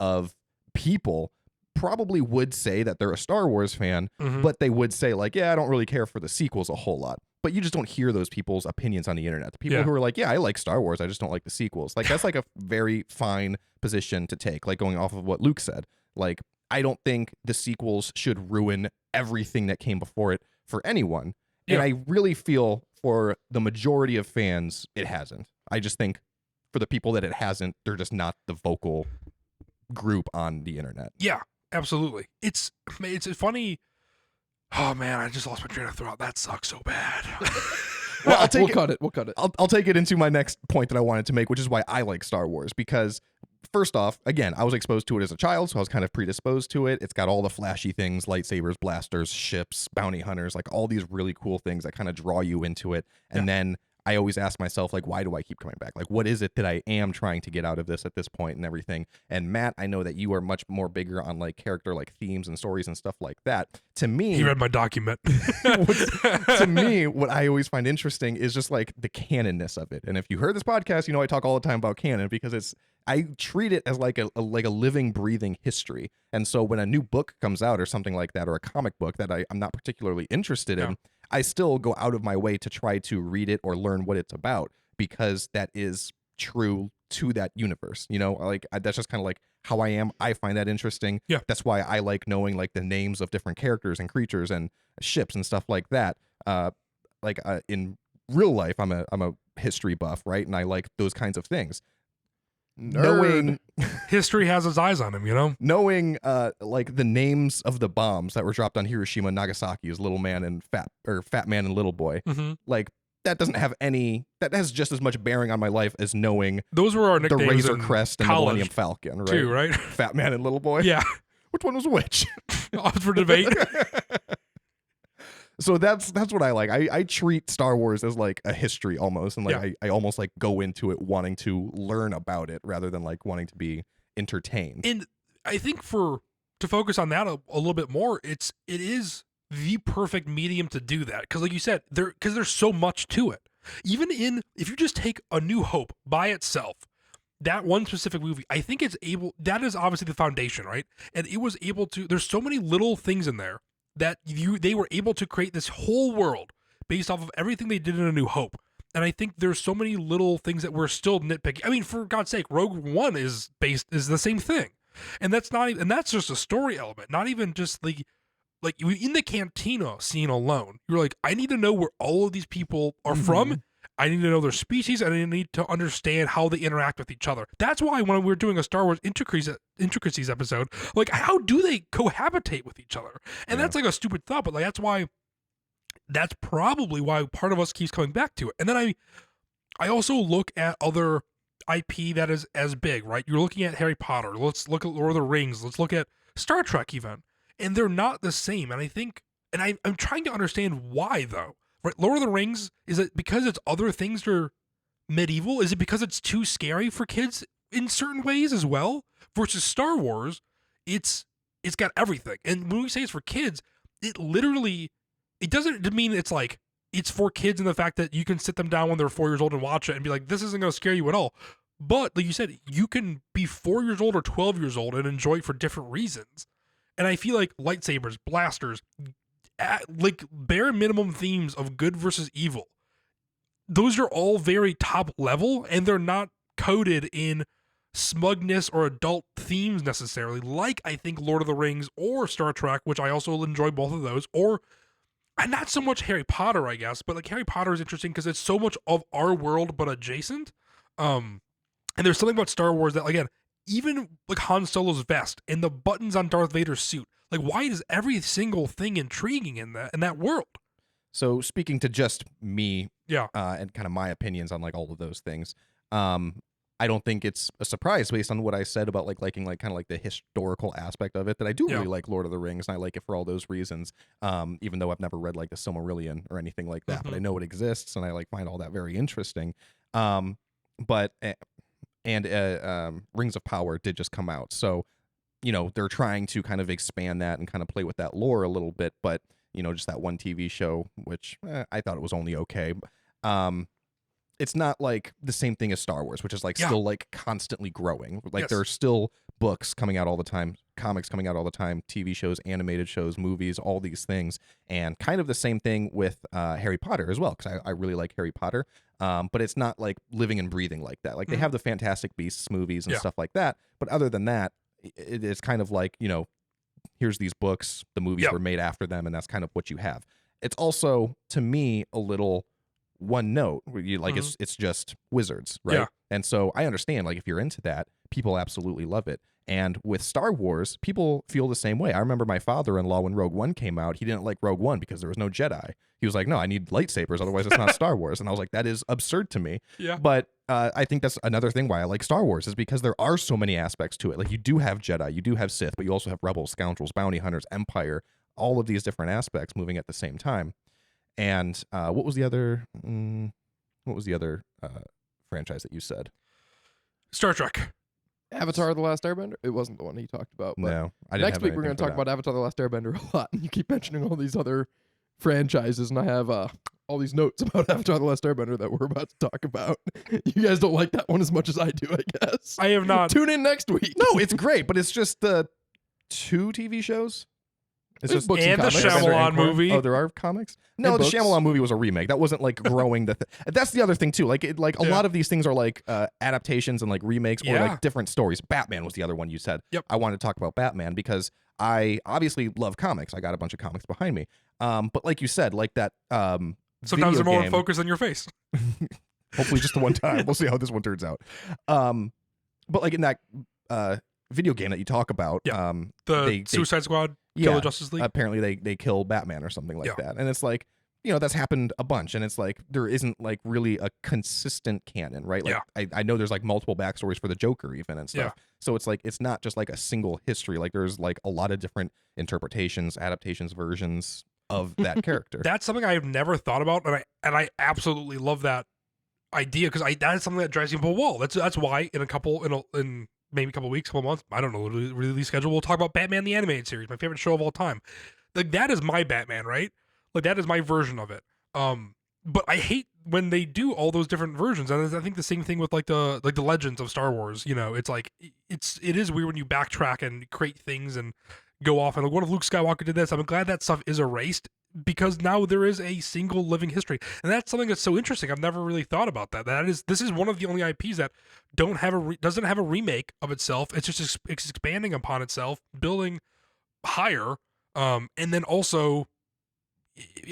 of people probably would say that they're a Star Wars fan, Mhm. but they would say like, yeah, I don't really care for the sequels a whole lot. But you just don't hear those people's opinions on the internet. The people Yeah. who are like, yeah, I like Star Wars, I just don't like the sequels. Like, that's like a very fine position to take, like going off of what Luke said. Like, I don't think the sequels should ruin everything that came before it for anyone. Yeah. And I really feel for the majority of fans, it hasn't. I just think for the people that it hasn't, they're just not the vocal group on the internet. Yeah, absolutely. It's funny. Oh man, I just lost my train of thought. That sucks so bad. Well, I'll take We'll it. cut it. We'll cut it. I'll take it into my next point that I wanted to make, which is why I like Star Wars. Because first off, again, I was exposed to it as a child, so I was kind of predisposed to it. It's got all the flashy things, lightsabers, blasters, ships, bounty hunters, like all these really cool things that kind of draw you into it. And then I always ask myself, like, why do I keep coming back? Like, what is it that I am trying to get out of this at this point and everything? And Matt, I know that you are much more bigger on like character, like themes and stories and stuff like that. To me, He read my document. to me, what I always find interesting is just like the canonness of it. And if you heard this podcast, you know I talk all the time about canon because I treat it as like a living, breathing history. And so when a new book comes out or something like that, or a comic book that I'm not particularly interested in, I still go out of my way to try to read it or learn what it's about, because that is true to that universe. You know, like that's just kind of like how I am. I find that interesting. Yeah. That's why I like knowing like the names of different characters and creatures and ships and stuff like that. In real life, I'm a history buff, right? And I like those kinds of things. Knowing History has its eyes on him, you know? knowing like the names of the bombs that were dropped on Hiroshima and Nagasaki as Little Man and Fat Man and Little Boy, Mm-hmm. like that has just as much bearing on my life as knowing Those were our the nicknames Razor in Crest and the college, Millennium Falcon, right? too, right? Fat Man and Little Boy. Yeah. Which one was which? Up for debate. So that's what I like. I treat Star Wars as like a history almost, and like I almost like go into it wanting to learn about it rather than like wanting to be entertained. And I think to focus on that a little bit more, it is the perfect medium to do that, because like you said, there's so much to it. Even if you just take A New Hope by itself, that one specific movie, I think that is obviously the foundation, right? And it was able to, there's so many little things in there that they were able to create this whole world based off of everything they did in A New Hope. And I think there's so many little things that we're still nitpicking. I mean, for God's sake, Rogue One is the same thing. And that's just a story element, not even just like in the cantina scene alone. You're like, I need to know where all of these people are from. I need to know their species, and I need to understand how they interact with each other. That's why when we were doing a Star Wars intricacies episode, like, how do they cohabitate with each other? And that's like a stupid thought, but like that's probably why part of us keeps coming back to it. And then I also look at other IP that is as big, right? You're looking at Harry Potter. Let's look at Lord of the Rings. Let's look at Star Trek even. And they're not the same. And I think, and I'm trying to understand why though. Right, Lord of the Rings, is it because it's other things that are medieval? Is it because it's too scary for kids in certain ways as well? Versus Star Wars, it's got everything. And when we say it's for kids, it doesn't mean it's like it's for kids in the fact that you can sit them down when they're 4 years old and watch it and be like, this isn't going to scare you at all. But like you said, you can be 4 years old or 12 years old and enjoy it for different reasons. And I feel like lightsabers, blasters, like bare minimum themes of good versus evil, those are all very top level, and they're not coded in smugness or adult themes necessarily, like I think Lord of the Rings or Star Trek, which I also enjoy both of those, and not so much Harry Potter, I guess, but like Harry Potter is interesting because it's so much of our world but adjacent. And there's something about Star Wars that, again, even like Han Solo's vest and the buttons on Darth Vader's suit, like, why is every single thing intriguing in that world? So speaking to just me, Yeah. and kind of my opinions on like all of those things, I don't think it's a surprise based on what I said about like liking like kind of like the historical aspect of it, that I do really like Lord of the Rings, and I like it for all those reasons. Even though I've never read like the Silmarillion or anything like that, but I know it exists, and I like find all that very interesting. Rings of Power did just come out, so they're trying to kind of expand that and kind of play with that lore a little bit, but just that one TV show, which I thought it was only okay. It's not like the same thing as Star Wars, which is like still like constantly growing. Like there are still books coming out all the time, comics coming out all the time, TV shows, animated shows, movies, all these things. And kind of the same thing with Harry Potter as well, because I really like Harry Potter. But it's not like living and breathing like that. Like they have the Fantastic Beasts movies and stuff like that. But other than that, it's kind of like, here's these books, the movies were made after them, and that's kind of what you have. It's also, to me, a little one note where you like it's just wizards, right? Yeah. And so I understand, like, if you're into that, people absolutely love it. And with Star Wars, people feel the same way. I remember my father-in-law, when Rogue One came out, he didn't like Rogue One because there was no Jedi. He was like, no, I need lightsabers, otherwise it's not Star Wars. And I was like, that is absurd to me. Yeah. But I think that's another thing why I like Star Wars, is because there are so many aspects to it. Like, you do have Jedi, you do have Sith, but you also have rebels, scoundrels, bounty hunters, Empire, all of these different aspects moving at the same time. And what was the other franchise that you said? Star Trek. Avatar: The Last Airbender. It wasn't the one he talked about. But No, I didn't. next week we're going to talk about Avatar: The Last Airbender a lot, and you keep mentioning all these other franchises, and I have all these notes about Avatar: The Last Airbender that we're about to talk about. You guys don't like that one as much as I do, I guess. I have not. Tune in next week. No, it's great, but it's just the 2 TV shows. It's There's just books and the comics. Shyamalan movie. Oh, there are comics? No, the books. Shyamalan movie was a remake. That wasn't like growing the That's the other thing too. Like a lot of these things are like adaptations and like remakes or like different stories. Batman was the other one you said. Yep. I wanted to talk about Batman because I obviously love comics. I got a bunch of comics behind me. But like you said, like that Sometimes they're more in game- focus than your face. Hopefully just the one time. We'll see how this one turns out. But like in that video game that you talk about, The Suicide Squad, Kill the Justice League. apparently they kill Batman or something like that. And it's like, that's happened a bunch, and it's like there isn't like really a consistent canon, right? Like I know there's like multiple backstories for the Joker even and stuff. So it's like it's not just like a single history. Like there's like a lot of different interpretations, adaptations, versions of that character. That's something I've never thought about, and I absolutely love that idea, because that is something that drives me up a wall. That's why in maybe a couple weeks, couple months, I don't know, release schedule, we'll talk about Batman the Animated Series, my favorite show of all time. Like, that is my Batman, right? Like, that is my version of it. But I hate when they do all those different versions, and I think the same thing with like the legends of Star Wars. It's like it is weird when you backtrack and create things and go off and like, what if Luke Skywalker did this? I'm glad that stuff is erased, because now there is a single living history, and that's something that's so interesting. I've never really thought about that. This is one of the only IPs that doesn't have a remake of itself. It's just expanding upon itself, building higher, and then also,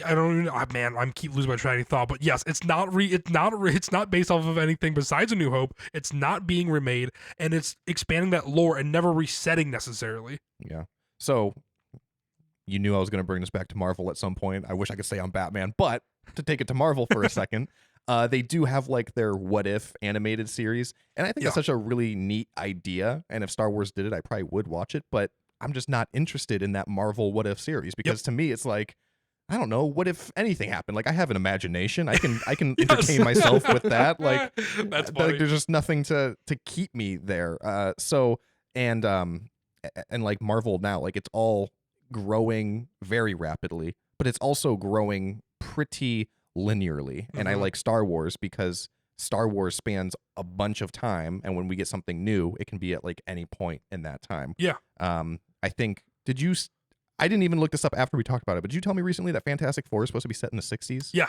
I don't even know, man, I'm keep losing my train of thought. But yes, it's not based off of anything besides A New Hope. It's not being remade, and it's expanding that lore and never resetting necessarily. Yeah. So you knew I was going to bring this back to Marvel at some point. I wish I could say I'm Batman, but to take it to Marvel for a second, they do have like their What If animated series, and I think that's such a really neat idea. And if Star Wars did it, I probably would watch it, but I'm just not interested in that Marvel What If series, because to me it's like, I don't know, what if anything happened? Like, I have an imagination. I can entertain myself with that. Like, that's funny. like there's just nothing to keep me there. And like Marvel now, like it's all growing very rapidly, but it's also growing pretty linearly. And I like Star Wars because Star Wars spans a bunch of time, and when we get something new, it can be at like any point in that time. Yeah. I think, I didn't even look this up after we talked about it, but did you tell me recently that Fantastic Four is supposed to be set in the 60s? Yeah.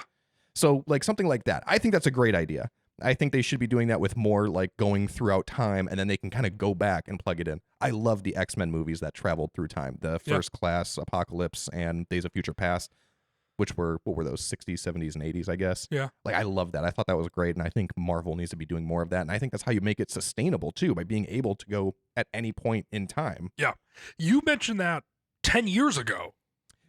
So like something like that. I think that's a great idea. I think they should be doing that with more like going throughout time, and then they can kind of go back and plug it in. I love the X-Men movies that traveled through time. The First Class, Apocalypse, and Days of Future Past, which were, what were those, 60s, 70s, and 80s, I guess? Yeah. Like, I love that. I thought that was great, and I think Marvel needs to be doing more of that. And I think that's how you make it sustainable, too, by being able to go at any point in time. Yeah. You mentioned that 10 years ago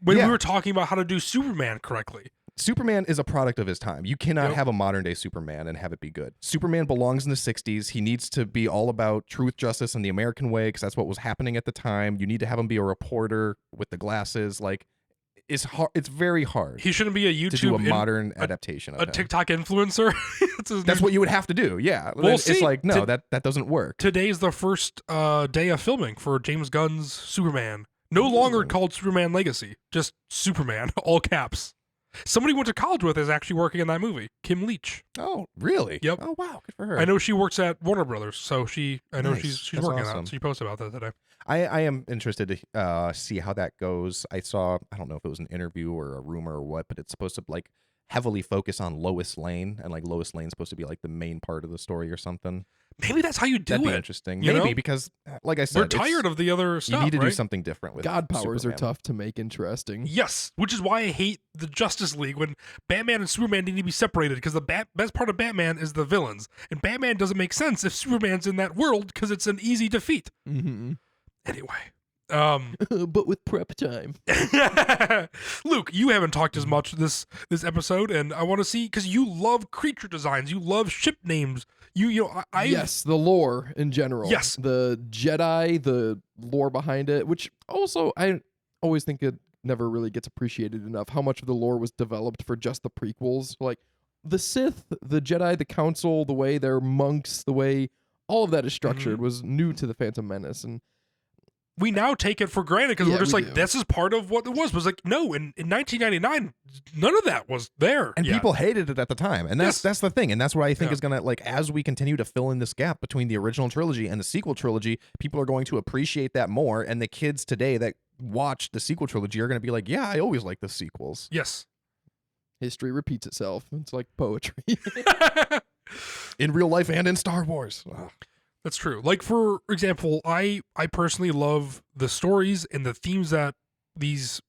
when we were talking about how to do Superman correctly. Superman is a product of his time. You cannot have a modern day Superman and have it be good. Superman belongs in the 60s. He needs to be all about truth, justice, and the American way, because that's what was happening at the time. You need to have him be a reporter with the glasses. Like, is hard. It's very hard He shouldn't be a YouTube to do a in- modern adaptation of a him. TikTok influencer. That's what you would have to do. Yeah. Well, It's see, like no, to- that doesn't work. Today's the first day of filming for James Gunn's Superman. No longer called Superman Legacy, just Superman, all caps. Somebody went to college with is actually working in that movie, Kim Leach. Oh, really? Yep. Oh, wow. Good for her. I know she works at Warner Brothers, so I know Nice. she's That's working on awesome. it. She posted about that today. I am interested to see how that goes. I don't know if it was an interview or a rumor or what, but it's supposed to like heavily focus on Lois Lane, and like Lois Lane's supposed to be like the main part of the story or something. Maybe that's how you do That'd be it. interesting. you Maybe know? because, like I said, We're tired of the other stuff. You need to do right? something different with God powers Superman. are tough to make interesting. Yes, which is why I hate the Justice League when Batman and Superman need to be separated because the best part of Batman is the villains, and Batman doesn't make sense if Superman's in that world because it's an easy defeat. Mm-hmm. Anyway, But with prep time. Luke, you haven't talked as much this episode, and I want to see because you love creature designs, you love ship names. You know, I Yes, the lore in general. Yes. The Jedi, the lore behind it, which also I always think it never really gets appreciated enough how much of the lore was developed for just the prequels. Like the Sith, the Jedi, the Council, the way they're monks, the way all of that is structured was new to the Phantom Menace. And we now take it for granted because Yeah, we're just we like, do. this is part of what it was. It was like, no, in 1999, none of that was there. And yet. people hated it at the time, and that's the thing, and that's what I think Yeah. is gonna like as we continue to fill in this gap between the original trilogy and the sequel trilogy, people are going to appreciate that more, and the kids today that watch the sequel trilogy are gonna be like, yeah, I always like the sequels. Yes. history repeats itself. It's like poetry. In real life and in Star Wars. Ugh. That's true. Like, for example, I personally love the stories and the themes that these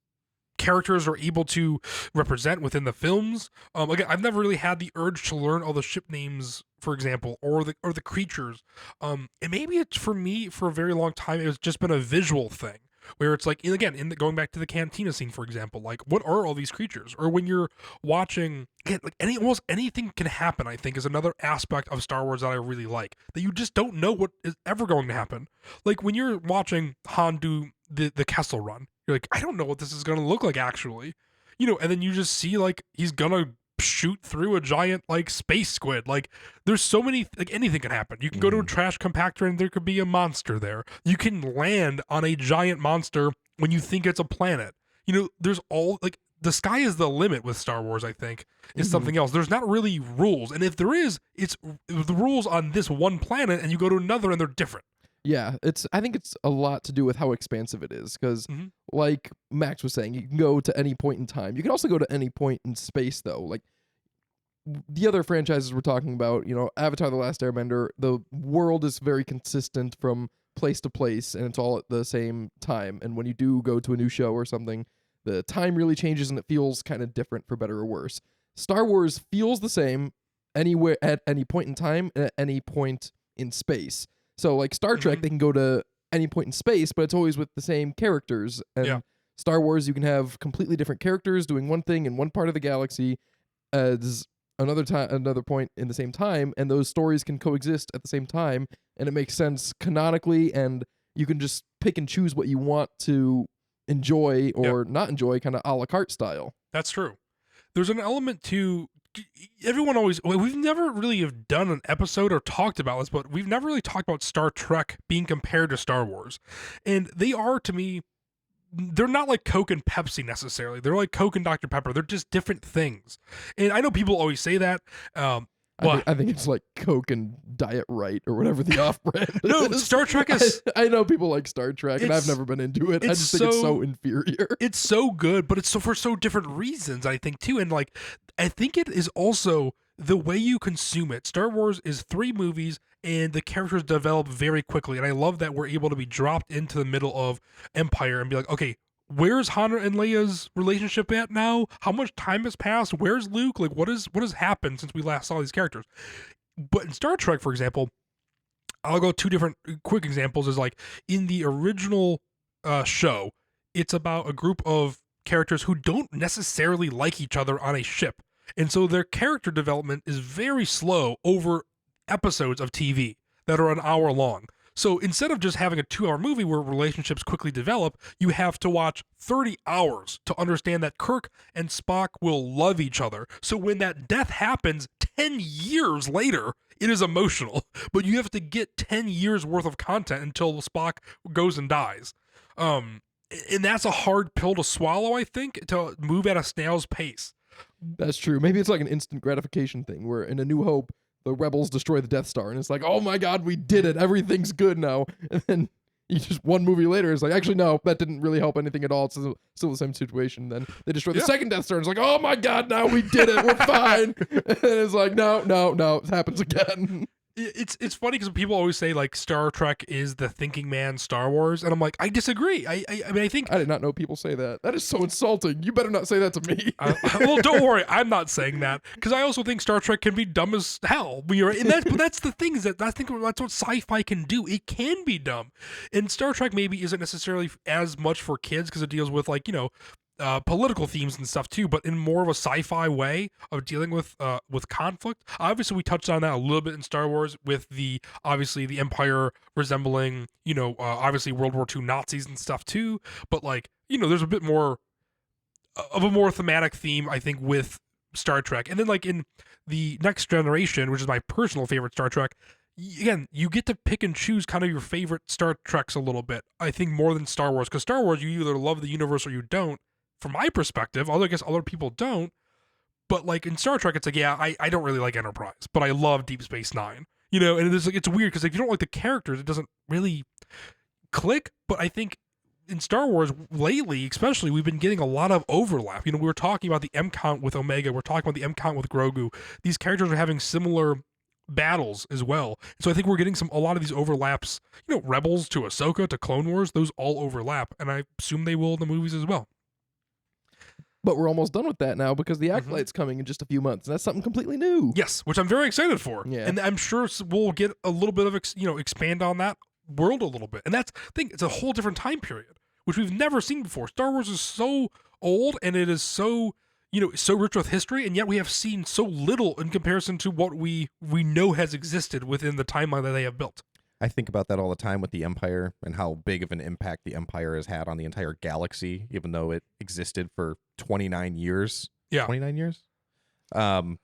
characters are able to represent within the films. Again, I've never really had the urge to learn all the ship names, for example, or the creatures. And maybe it's for me for a very long time. It's just been a visual thing where it's like, and again, going back to the cantina scene, for example, like what are all these creatures? Or when you're watching, again, like almost anything can happen. I think is another aspect of Star Wars that I really like, that you just don't know what is ever going to happen. Like when you're watching Han do the Kessel Run, you're like, I don't know what this is going to look like actually, you know, and then you just see like he's gonna shoot through a giant like space squid. Like there's so many, like anything can happen. You can go to a trash compactor and there could be a monster there. You can land on a giant monster when you think it's a planet. You know, there's all like the sky is the limit with Star Wars, I think, is something else. There's not really rules. And if there is, it's the rules on this one planet and you go to another and they're different. Yeah, I think it's a lot to do with how expansive it is because Mhm. like Max was saying, you can go to any point in time. You can also go to any point in space though. Like the other franchises we're talking about, you know, Avatar The Last Airbender, the world is very consistent from place to place and it's all at the same time. And when you do go to a new show or something, the time really changes and it feels kind of different for better or worse. Star Wars feels the same anywhere at any point in time and at any point in space. So like Star Trek, they can go to any point in space, but it's always with the same characters. And Yeah. Star Wars, you can have completely different characters doing one thing in one part of the galaxy as another point in the same time, and those stories can coexist at the same time, and it makes sense canonically, and you can just pick and choose what you want to enjoy or not enjoy, kind of a la carte style. That's true. There's an element to everyone always. We've never really have done an episode or talked about this, but we've never really talked about Star Trek being compared to Star Wars, and they are to me. They're not like Coke and Pepsi necessarily. They're like Coke and Dr. Pepper. They're just different things. And I know people always say that. I think it's like Coke and Diet Right or whatever the off-brand No, is. Star Trek is. I know people like Star Trek, and I've It's- never been into it. I it's just think it's so- so inferior. It's so good, but it's so for so different reasons, I think, too. And like, I think it is also the way you consume it. Star Wars is 3 movies and the characters develop very quickly. And I love that we're able to be dropped into the middle of Empire and be like, okay, where's Han and Leia's relationship at now? How much time has passed? Where's Luke? Like, what has happened since we last saw these characters? But in Star Trek, for example, I'll go 2 different quick examples. Is like in the original show, it's about a group of characters who don't necessarily like each other on a ship. And so their character development is very slow over episodes of TV that are an hour long. So instead of just having a 2-hour movie where relationships quickly develop, you have to watch 30 hours to understand that Kirk and Spock will love each other. So when that death happens 10 years later, it is emotional, but you have to get 10 years worth of content until Spock goes and dies. And that's a hard pill to swallow, I think, to move at a snail's pace. That's true. Maybe it's like an instant gratification thing where in A New Hope, the rebels destroy the Death Star, and it's like, oh my God, we did it. Everything's good now. And then you just one movie later, it's like, actually, no, that didn't really help anything at all. It's still the same situation. Then they destroy the second Death Star, and it's like, oh my God, now we did it. We're fine. And it's like, no, it happens again. It's funny because people always say like Star Trek is the thinking man Star Wars, and I'm like, I disagree. I mean, I think I did not know people say that. That is so insulting. You better not say that to me. well, don't worry, I'm not saying that because I also think Star Trek can be dumb as hell. But that's the thing is that I think that's what sci-fi can do. It can be dumb, and Star Trek maybe isn't necessarily as much for kids because it deals with like political themes and stuff too, but in more of a sci-fi way of dealing with conflict. Obviously, we touched on that a little bit in Star Wars with the Empire resembling obviously World War II Nazis and stuff too. But like there's a bit more of a more thematic theme I think with Star Trek, and then like in the Next Generation, which is my personal favorite Star Trek. Again, you get to pick and choose kind of your favorite Star Treks a little bit. I think more than Star Wars, because Star Wars you either love the universe or you don't. From my perspective, although I guess other people don't, but like in Star Trek, it's like, yeah, I don't really like Enterprise, but I love Deep Space Nine, and it's weird because if you don't like the characters, it doesn't really click. But I think in Star Wars lately, especially, we've been getting a lot of overlap. We were talking about the M count with Omega, we're talking about the M count with Grogu. These characters are having similar battles as well, so I think we're getting a lot of these overlaps. Rebels to Ahsoka to Clone Wars, those all overlap, and I assume they will in the movies as well. But we're almost done with that now because the Acolyte's coming in just a few months. And that's something completely new. Yes, which I'm very excited for. Yeah. And I'm sure we'll get a little bit of, expand on that world a little bit. And that's the thing, it's a whole different time period, which we've never seen before. Star Wars is so old and it is so, so rich with history, and yet we have seen so little in comparison to what we know has existed within the timeline that they have built. I think about that all the time with the Empire and how big of an impact the Empire has had on the entire galaxy, even though it existed for 29 years. Yeah. 29 years? The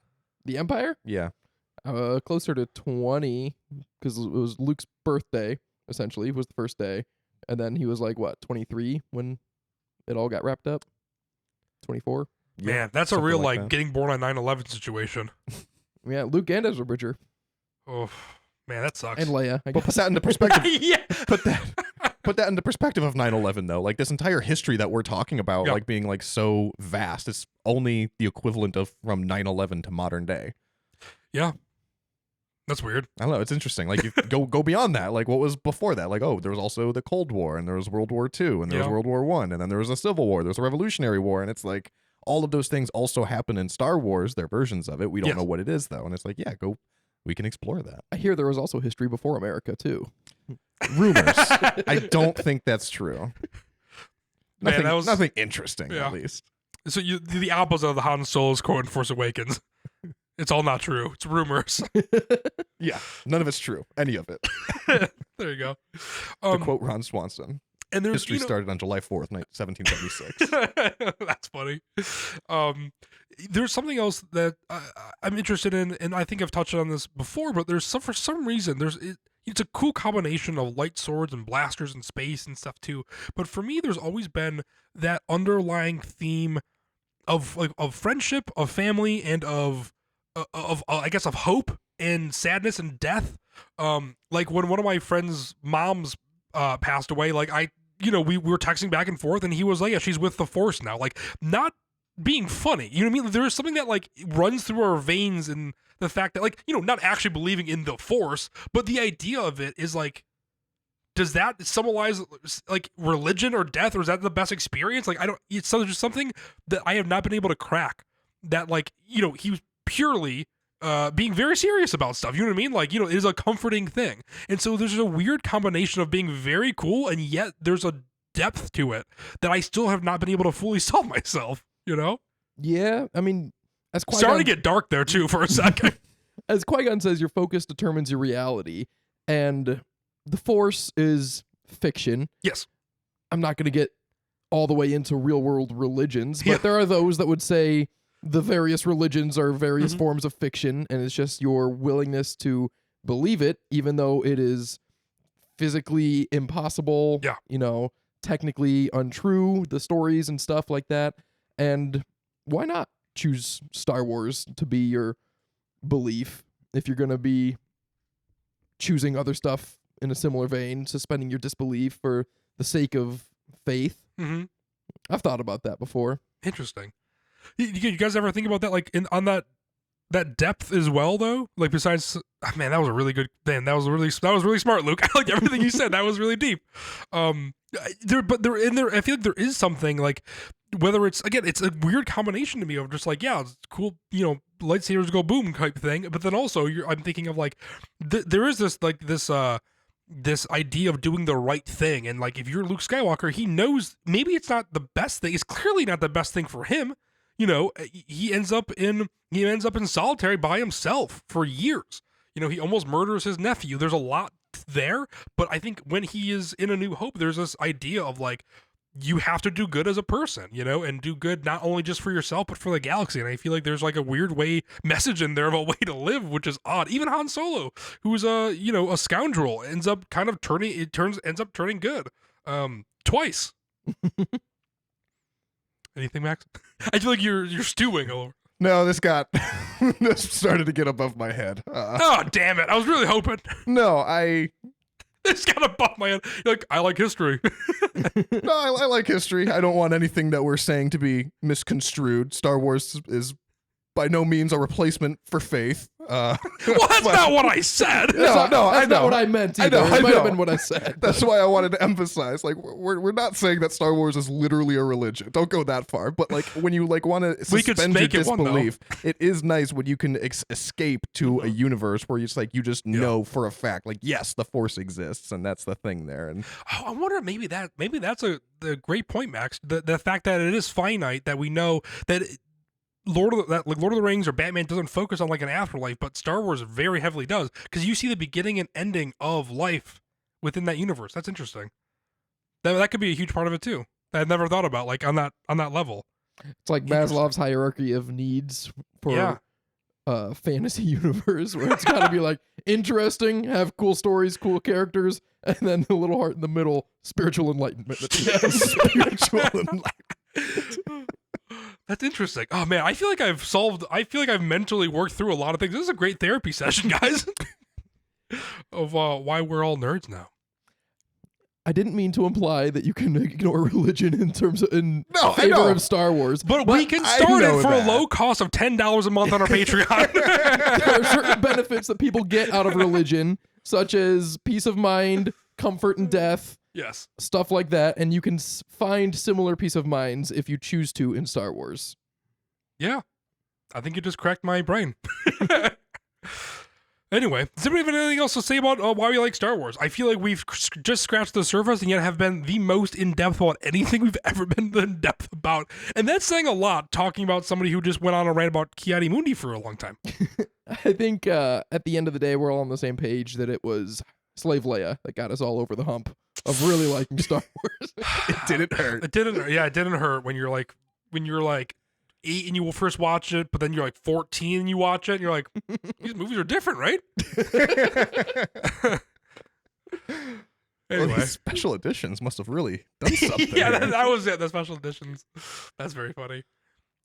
Empire? Yeah. Closer to 20, because it was Luke's birthday, essentially, was the first day. And then he was like, 23 when it all got wrapped up? 24? Man, that's a something real, like that. getting born on 9/11 situation. Yeah, Luke and Ezra Bridger. Oh, man, that sucks. And Leia, I But guess. put that into perspective. Yeah. Put that into perspective of 9/11 though. Like this entire history that we're talking about, Yeah. like being like so vast, it's only the equivalent of from 9/11 to modern day. Yeah. That's weird. I don't know. It's interesting. Like you go beyond that. Like what was before that? Like, oh, there was also the Cold War, and there was World War II, and there was Yeah. World War I, and then there was a Civil War. There was a Revolutionary War, and it's like all of those things also happen in Star Wars. They're versions of it. We don't Yes. know what it is though, and it's like, yeah, go. We can explore that. I hear there was also history before America, too. Rumors. I don't think that's true. Man, Nothing, that was- nothing interesting, Yeah. at least. So the opposite of the Han Solo's quote in Force Awakens. It's all not true. It's rumors. Yeah, none of it's true. Any of it. There you go. To quote Ron Swanson, And there's history started on July 4th, 1776. That's funny. There's something else that I'm interested in, and I think I've touched on this before, but for some reason it's a cool combination of light swords and blasters and space and stuff too. But for me, there's always been that underlying theme of friendship, of family, and of I guess of hope and sadness and death. Like when one of my friends' moms passed away, like we were texting back and forth, and he was like, yeah, she's with the Force now. Like, not being funny. You know what I mean? There's something that like runs through our veins in the fact that like, not actually believing in the Force, but the idea of it is like, does that symbolize like religion or death, or is that the best experience? Like, it's just something that I have not been able to crack, that like, he was purely being very serious about stuff. You know what I mean? Like, it is a comforting thing. And so there's a weird combination of being very cool, and yet there's a depth to it that I still have not been able to fully solve myself, Yeah, I mean, as Starting to Qui-Gon, get dark there too for a second. as Qui-Gon says, your focus determines your reality. And the Force is fiction. Yes. I'm not going to get all the way into real world religions, but Yeah. there are those that would say the various religions are various Mhm. forms of fiction, and it's just your willingness to believe it, even though it is physically impossible, Yeah. technically untrue, the stories and stuff like that. And why not choose Star Wars to be your belief if you're going to be choosing other stuff in a similar vein, suspending your disbelief for the sake of faith? Mm-hmm. I've thought about that before. Interesting. You guys ever think about that, like on that depth as well, though? Like besides, man, that was a really good. Man, that was really smart, Luke. I like everything you said. That was really deep. There, I feel like there is something like whether it's again, it's a weird combination to me of just like, yeah, it's cool, lightsabers go boom type thing, but then also I'm thinking of like there is this like this idea of doing the right thing, and like if you're Luke Skywalker, he knows maybe it's not the best thing. It's clearly not the best thing for him. He ends up in solitary by himself for years. He almost murders his nephew. There's a lot there, but I think when he is in A New Hope, there's this idea of like you have to do good as a person, and do good not only just for yourself but for the galaxy. And I feel like there's like a weird message in there of a way to live, which is odd. Even Han Solo, who's a scoundrel, ends up turning good twice. Anything, Max? I feel like you're stewing all over. No, this started to get above my head. Oh, damn it. I was really hoping. No, This got above my head. You're like, I like history. I like history. I don't want anything that we're saying to be misconstrued. Star Wars is by no means a replacement for faith. Well, that's not what I said. No, That's I know. not what I meant either. I It might know. have been what I said. That's why I wanted to emphasize, like, we're not saying that Star Wars is literally a religion. Don't go that far. But like, when you like want to We could suspend your make it one, though. disbelief, it is nice when you can escape to a universe where it's like you just know for a fact, like, yes, the Force exists, and that's the thing there. And Oh, I wonder maybe that's a great point, Max. The fact that it is finite, that we know that Lord of the Rings or Batman doesn't focus on like an afterlife, but Star Wars very heavily does, because you see the beginning and ending of life within that universe. That's interesting. That could be a huge part of it too. That I've never thought about, like on that level. It's like Maslow's hierarchy of needs for a fantasy universe, where it's got to be like interesting, have cool stories, cool characters, and then the little heart in the middle, spiritual enlightenment. spiritual enlightenment. That's interesting. Oh man, I feel like I've mentally worked through a lot of things. This is a great therapy session, guys. Of why we're all nerds now. I didn't mean to imply that you can ignore religion in terms of No, I favor know. of Star Wars. But we can I start know it for that. a low cost of $10 a month on our Patreon. There are certain benefits that people get out of religion, such as peace of mind, comfort in death, Yes. stuff like that, and you can find similar peace of minds if you choose to in Star Wars. Yeah. I think you just cracked my brain. Anyway, does anybody have anything else to say about why we like Star Wars? I feel like we've just scratched the surface and yet have been the most in-depth about anything we've ever been in-depth about. And that's saying a lot, talking about somebody who just went on a rant about Ki-Adi-Mundi for a long time. I think at the end of the day, we're all on the same page that it was Slave Leia that got us all over the hump of really liking Star Wars. It didn't hurt. It didn't hurt when you're like 8 and you will first watch it, but then you're like 14 and you watch it and you're like, these movies are different, right? Well, Anyway. these special editions must have really done something. Yeah, here. that was it. The special editions. That's very funny.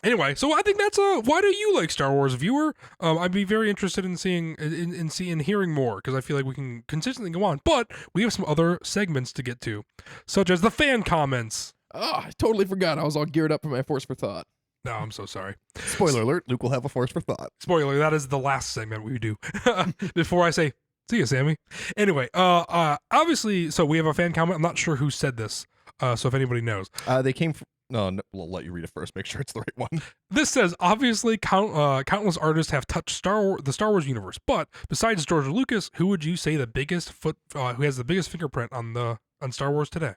Anyway, so I think that's why do you like Star Wars, viewer? I'd be very interested in seeing in hearing more, because I feel like we can consistently go on. But we have some other segments to get to, such as the fan comments. Oh, I totally forgot. I was all geared up for my Force for Thought. No, I'm so sorry. Spoiler alert: Luke will have a force for thought. Spoiler, that is the last segment we do. Before I say, see you, Sammy. Anyway, obviously, so we have a fan comment. I'm not sure who said this, so if anybody knows. They came from. No, we'll let you read it first. Make sure it's the right one. This says, obviously, countless artists have touched the Star Wars universe, but besides George Lucas, who would you say who has the biggest fingerprint on Star Wars today?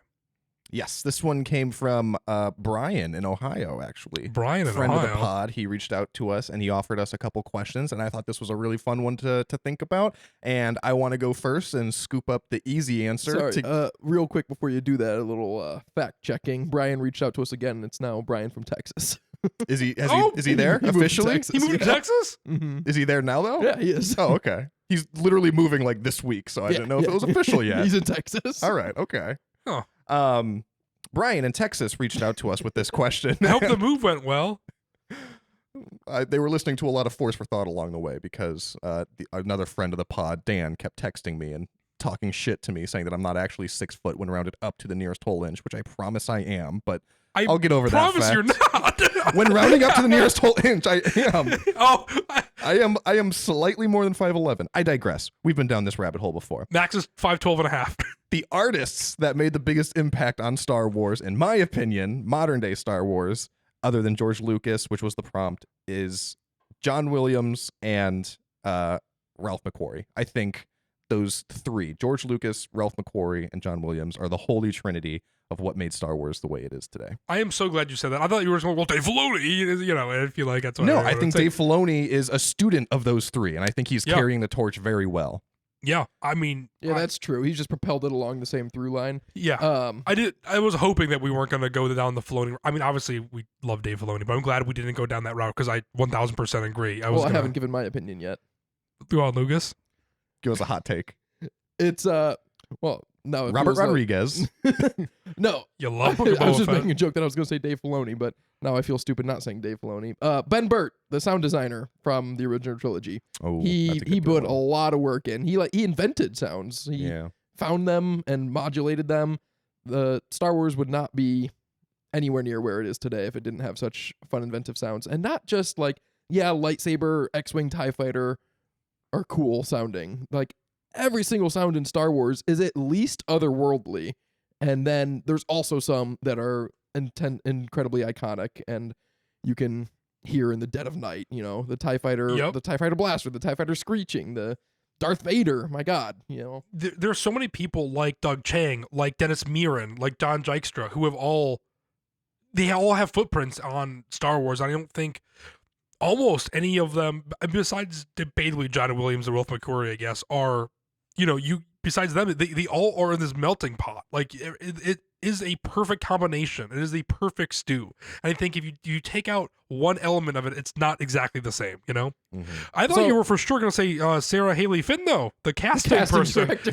Yes, this one came from Brian in Ohio, actually. Brian in Friend Ohio. of the pod. He reached out to us and he offered us a couple questions, and I thought this was a really fun one to think about. And I want to go first and scoop up the easy answer. Sorry, real quick before you do that, a little fact checking. Brian reached out to us again. It's now Brian from Texas. Is he Oh, is he there he moved to officially? Texas. He moved to Yeah. Texas? Mm-hmm. Is he there now though? Yeah, he is. Oh, okay. He's literally moving like this week, so I didn't know if it was official yet. He's in Texas. All right, okay. Huh. Brian in Texas reached out to us with this question. I hope the move went well. They were listening to a lot of Force for Thought along the way because another friend of the pod, Dan, kept texting me and talking shit to me, saying that I'm not actually 6 foot when rounded up to the nearest whole inch, which I promise I am, but I'll get over that promise fact. you're not. When rounding up to the nearest whole inch, I am. Oh, I am slightly more than 5'11". I digress. We've been down this rabbit hole before. Max is 5'12 and a half. The artists that made the biggest impact on Star Wars, in my opinion, modern day Star Wars, other than George Lucas, which was the prompt, is John Williams and Ralph McQuarrie. I think those three, George Lucas, Ralph McQuarrie, and John Williams, are the holy trinity of what made Star Wars the way it is today. I am so glad you said that. I thought you were going, well, Dave Filoni, you know, I feel like that's what No, I I think Dave Filoni is a student of those three, and I think he's Yeah. carrying the torch very well. Yeah, I mean, Yeah, that's true. He's just propelled it along the same through line. yeah. I was hoping that we weren't going to go down the Filoni. I mean, obviously we love Dave Filoni, but I'm glad we didn't go down that route because I 1000% agree. I haven't given my opinion yet. Go on, Lucas. Give us a hot take. It's well, no, it Robert feels like- Rodriguez. No, You love I Book of was Boba just Fett. making a joke that I was going to say Dave Filoni, but now I feel stupid not saying Dave Filoni. Ben Burt, the sound designer from the original trilogy, Oh, he that's a good put one. a lot of work in. He invented sounds. He Yeah. found them and modulated them. The Star Wars would not be anywhere near where it is today if it didn't have such fun, inventive sounds, and not just like lightsaber, X-wing, TIE fighter are cool sounding. Like every single sound in Star Wars is at least otherworldly. And then there's also some that are incredibly iconic and you can hear in the dead of night, you know, the TIE fighter, Yep. the TIE fighter blaster, the TIE fighter screeching, the Darth Vader, my God, you know. There are so many people like Doug Chang, like Dennis Muren, like Don Dykstra, who they all have footprints on Star Wars. I don't think almost any of them, besides debatably John Williams and Ralph McQuarrie, I guess, are, besides them, they all are in this melting pot. Like it is a perfect combination. It is the perfect stew. And I think if you take out one element of it, it's not exactly the same, you know? Mhm. I thought So- you were for sure going to say Sarah Haley Finn, though, the casting Casting person, director.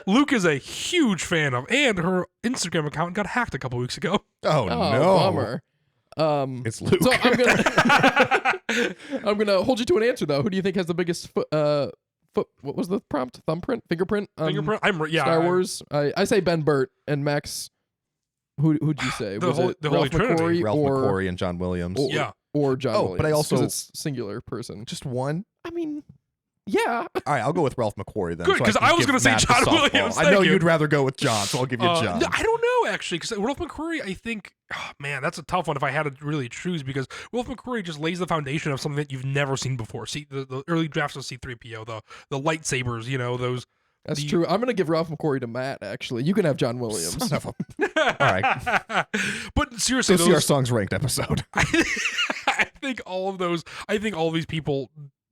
who Luke is a huge fan of, and her Instagram account got hacked a couple weeks ago. Oh, Oh, no. bummer. It's Luke. So I'm gonna hold you to an answer though. Who do you think has the biggest foot? What was the prompt? Thumbprint, fingerprint. Fingerprint. Star Wars. I say Ben Burt and Max. Who'd you say? The Was Holy- it the Holy Ralph Trinity. McQuarrie Ralph or, McQuarrie and John Williams. Or, Yeah. or John Oh, Williams? but I 'cause also- it's singular person. Just one? I mean, yeah. All right, I'll go with Ralph McQuarrie then. Good, so 'cause can I was give gonna say Matt the John softball. Williams, I know thank you. you'd rather go with John, so I'll give you John. No, I don't know actually, because Ralph McQuarrie, I think, man, that's a tough one if I had to really choose, because Ralph McQuarrie just lays the foundation of something that you've never seen before. See, the early drafts of C-3PO, the lightsabers, those. That's true. I'm gonna give Ralph McQuarrie to Matt. Actually, you can have John Williams. Son of a- right. But seriously, Go see our those, songs ranked episode. I think all of those. I think all of these people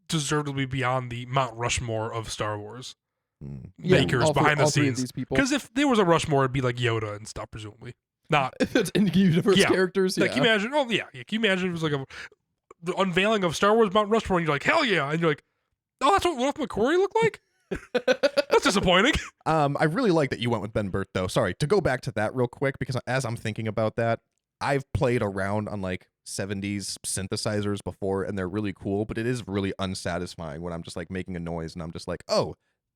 deserve to be beyond the Mount Rushmore of Star Wars Yeah, makers all three- behind the all three of scenes. these people. Because if there was a Rushmore, it'd be like Yoda and stuff, presumably. Not If it's in universe Yeah. characters, like, yeah. can you imagine? Oh yeah, can you imagine it was like the unveiling of Star Wars Mount Rushmore, and you're like, hell yeah, and you're like, oh, that's what Ralph McQuarrie looked like. That's disappointing. I really like that you went with Ben Burt, though. Sorry, to go back to that real quick, because as I'm thinking about that, I've played around on like 70s synthesizers before, and they're really cool, but it is really unsatisfying when I'm just like making a noise and I'm just like, oh,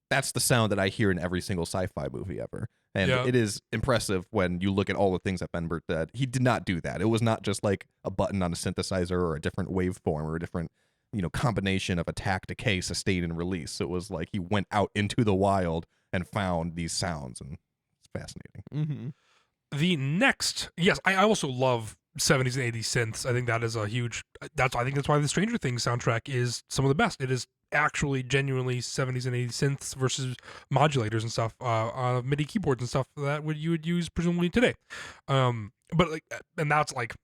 that's the sound that I hear in every single sci-fi movie ever. And Yeah. it is impressive when you look at all the things that Ben Burt did. He did not do that. It was not just like a button on a synthesizer or a different waveform or a different combination of attack, decay, sustain, and release. It was like he went out into the wild and found these sounds, and it's fascinating. Mm-hmm. The next, yes, I also love 70s and 80s synths. I think that is a huge. I think that's why the Stranger Things soundtrack is some of the best. It is actually genuinely 70s and 80s synths versus modulators and stuff, MIDI keyboards and stuff that you would use presumably today. But like, and that's like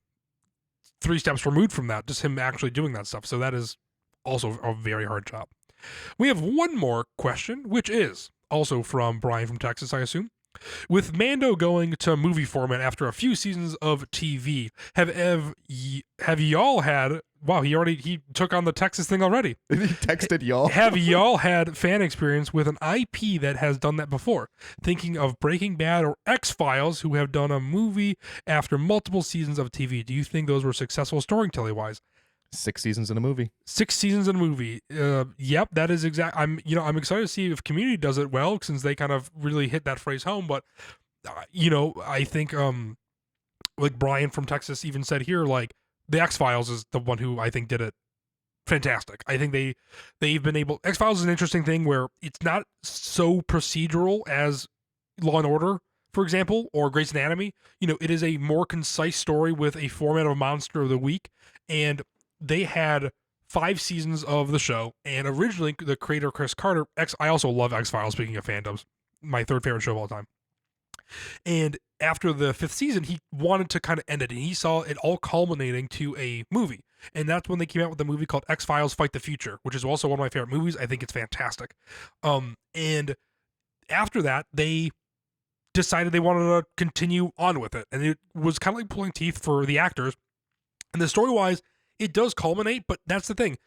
3 steps removed from that, just him actually doing that stuff. So that is also a very hard job. We have one more question, which is also from Brian from Texas, I assume. With Mando going to movie format after a few seasons of TV, have y'all had? Wow, he took on the Texas thing already. He texted y'all. Have y'all had fan experience with an IP that has done that before? Thinking of Breaking Bad or X-Files, who have done a movie after multiple seasons of TV. Do you think those were successful storytelling wise? 6 seasons in a movie. 6 seasons in a movie. Yep, that is exact. I'm excited to see if Community does it well, since they kind of really hit that phrase home. But I think like Brian from Texas even said here, like the X-Files is the one who I think did it fantastic. I think they've been able. X-Files is an interesting thing where it's not so procedural as Law and Order, for example, or Grey's Anatomy. It is a more concise story with a format of a monster of the week, and they had 5 seasons of the show, and originally the creator Chris Carter, I also love X-Files, speaking of fandoms, my 3rd favorite show of all time. And after the 5th season, he wanted to kind of end it, and he saw it all culminating to a movie. And that's when they came out with the movie called X-Files Fight the Future, which is also one of my favorite movies. I think it's fantastic. And after that, they decided they wanted to continue on with it. And it was kind of like pulling teeth for the actors. And the story-wise, it does culminate, but that's the thing.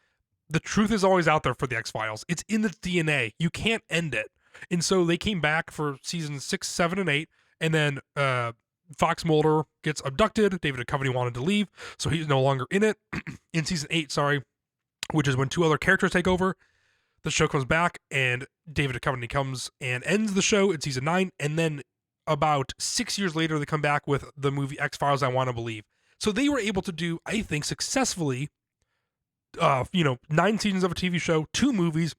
The truth is always out there for the X-Files. It's in the DNA. You can't end it. And so they came back for seasons 6, 7, and 8, and then Fox Mulder gets abducted. David Duchovny wanted to leave, so he's no longer in it. In season 8, which is when 2 other characters take over, the show comes back, and David Duchovny comes and ends the show in season 9, and then about 6 years later, they come back with the movie X-Files I Want to Believe. So they were able to do, I think, successfully, 9 seasons of a TV show, 2 movies,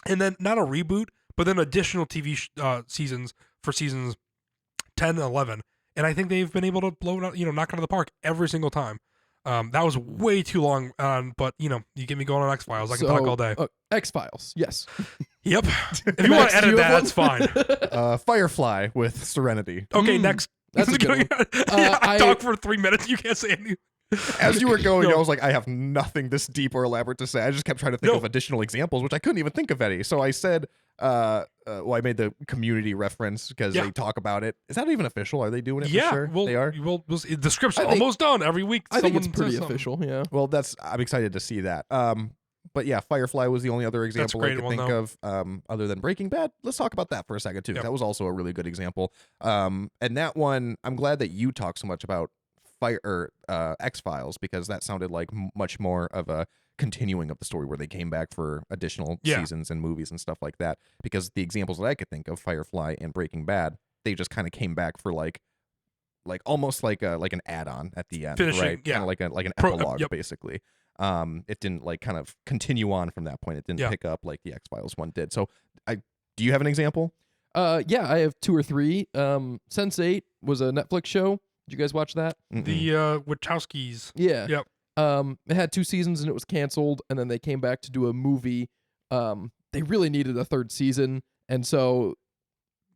and then not a reboot, but then additional TV seasons for seasons 10 and 11. And I think they've been able to blow it out, knock it out of the park every single time. That was way too long, but you get me going on X-Files. I can talk all day. X-Files, yes. Yep. If you want to edit that, that's fine. Firefly with Serenity. Okay, next. That's a good one. I talk for 3 minutes. You can't say anything. As you were going, No. I was like, I have nothing this deep or elaborate to say. I just kept trying to think of additional examples, which I couldn't even think of any. So I said, I made the Community reference because they talk about it. Is that even official? Are they doing it? Yeah, for sure? well, They are. the script's I think- almost done. Every week, I think it's someone pretty says something. official, yeah. Well, I'm excited to see that. But yeah, Firefly was the only other example I great. could Well, think no. of, other than Breaking Bad. Let's talk about that for a second too. Yep. That was also a really good example. And that one, I'm glad that you talked so much about X-Files, because that sounded like much more of a continuing of the story where they came back for additional seasons and movies and stuff like that. Because the examples that I could think of, Firefly and Breaking Bad, they just kind of came back for like almost like an add-on at the end, Finishing, right? yeah. Kind of like an Pro- epilogue, yep. basically. It didn't like kind of continue on from that point. It didn't pick up like the X-Files one did. So do you have an example? Yeah, I have 2 or 3. Sense8 was a Netflix show. Did you guys watch that? Mm-mm. The Wachowskis. Yeah. Yep. It had 2 seasons and it was canceled, and then they came back to do a movie. They really needed a 3rd season, and so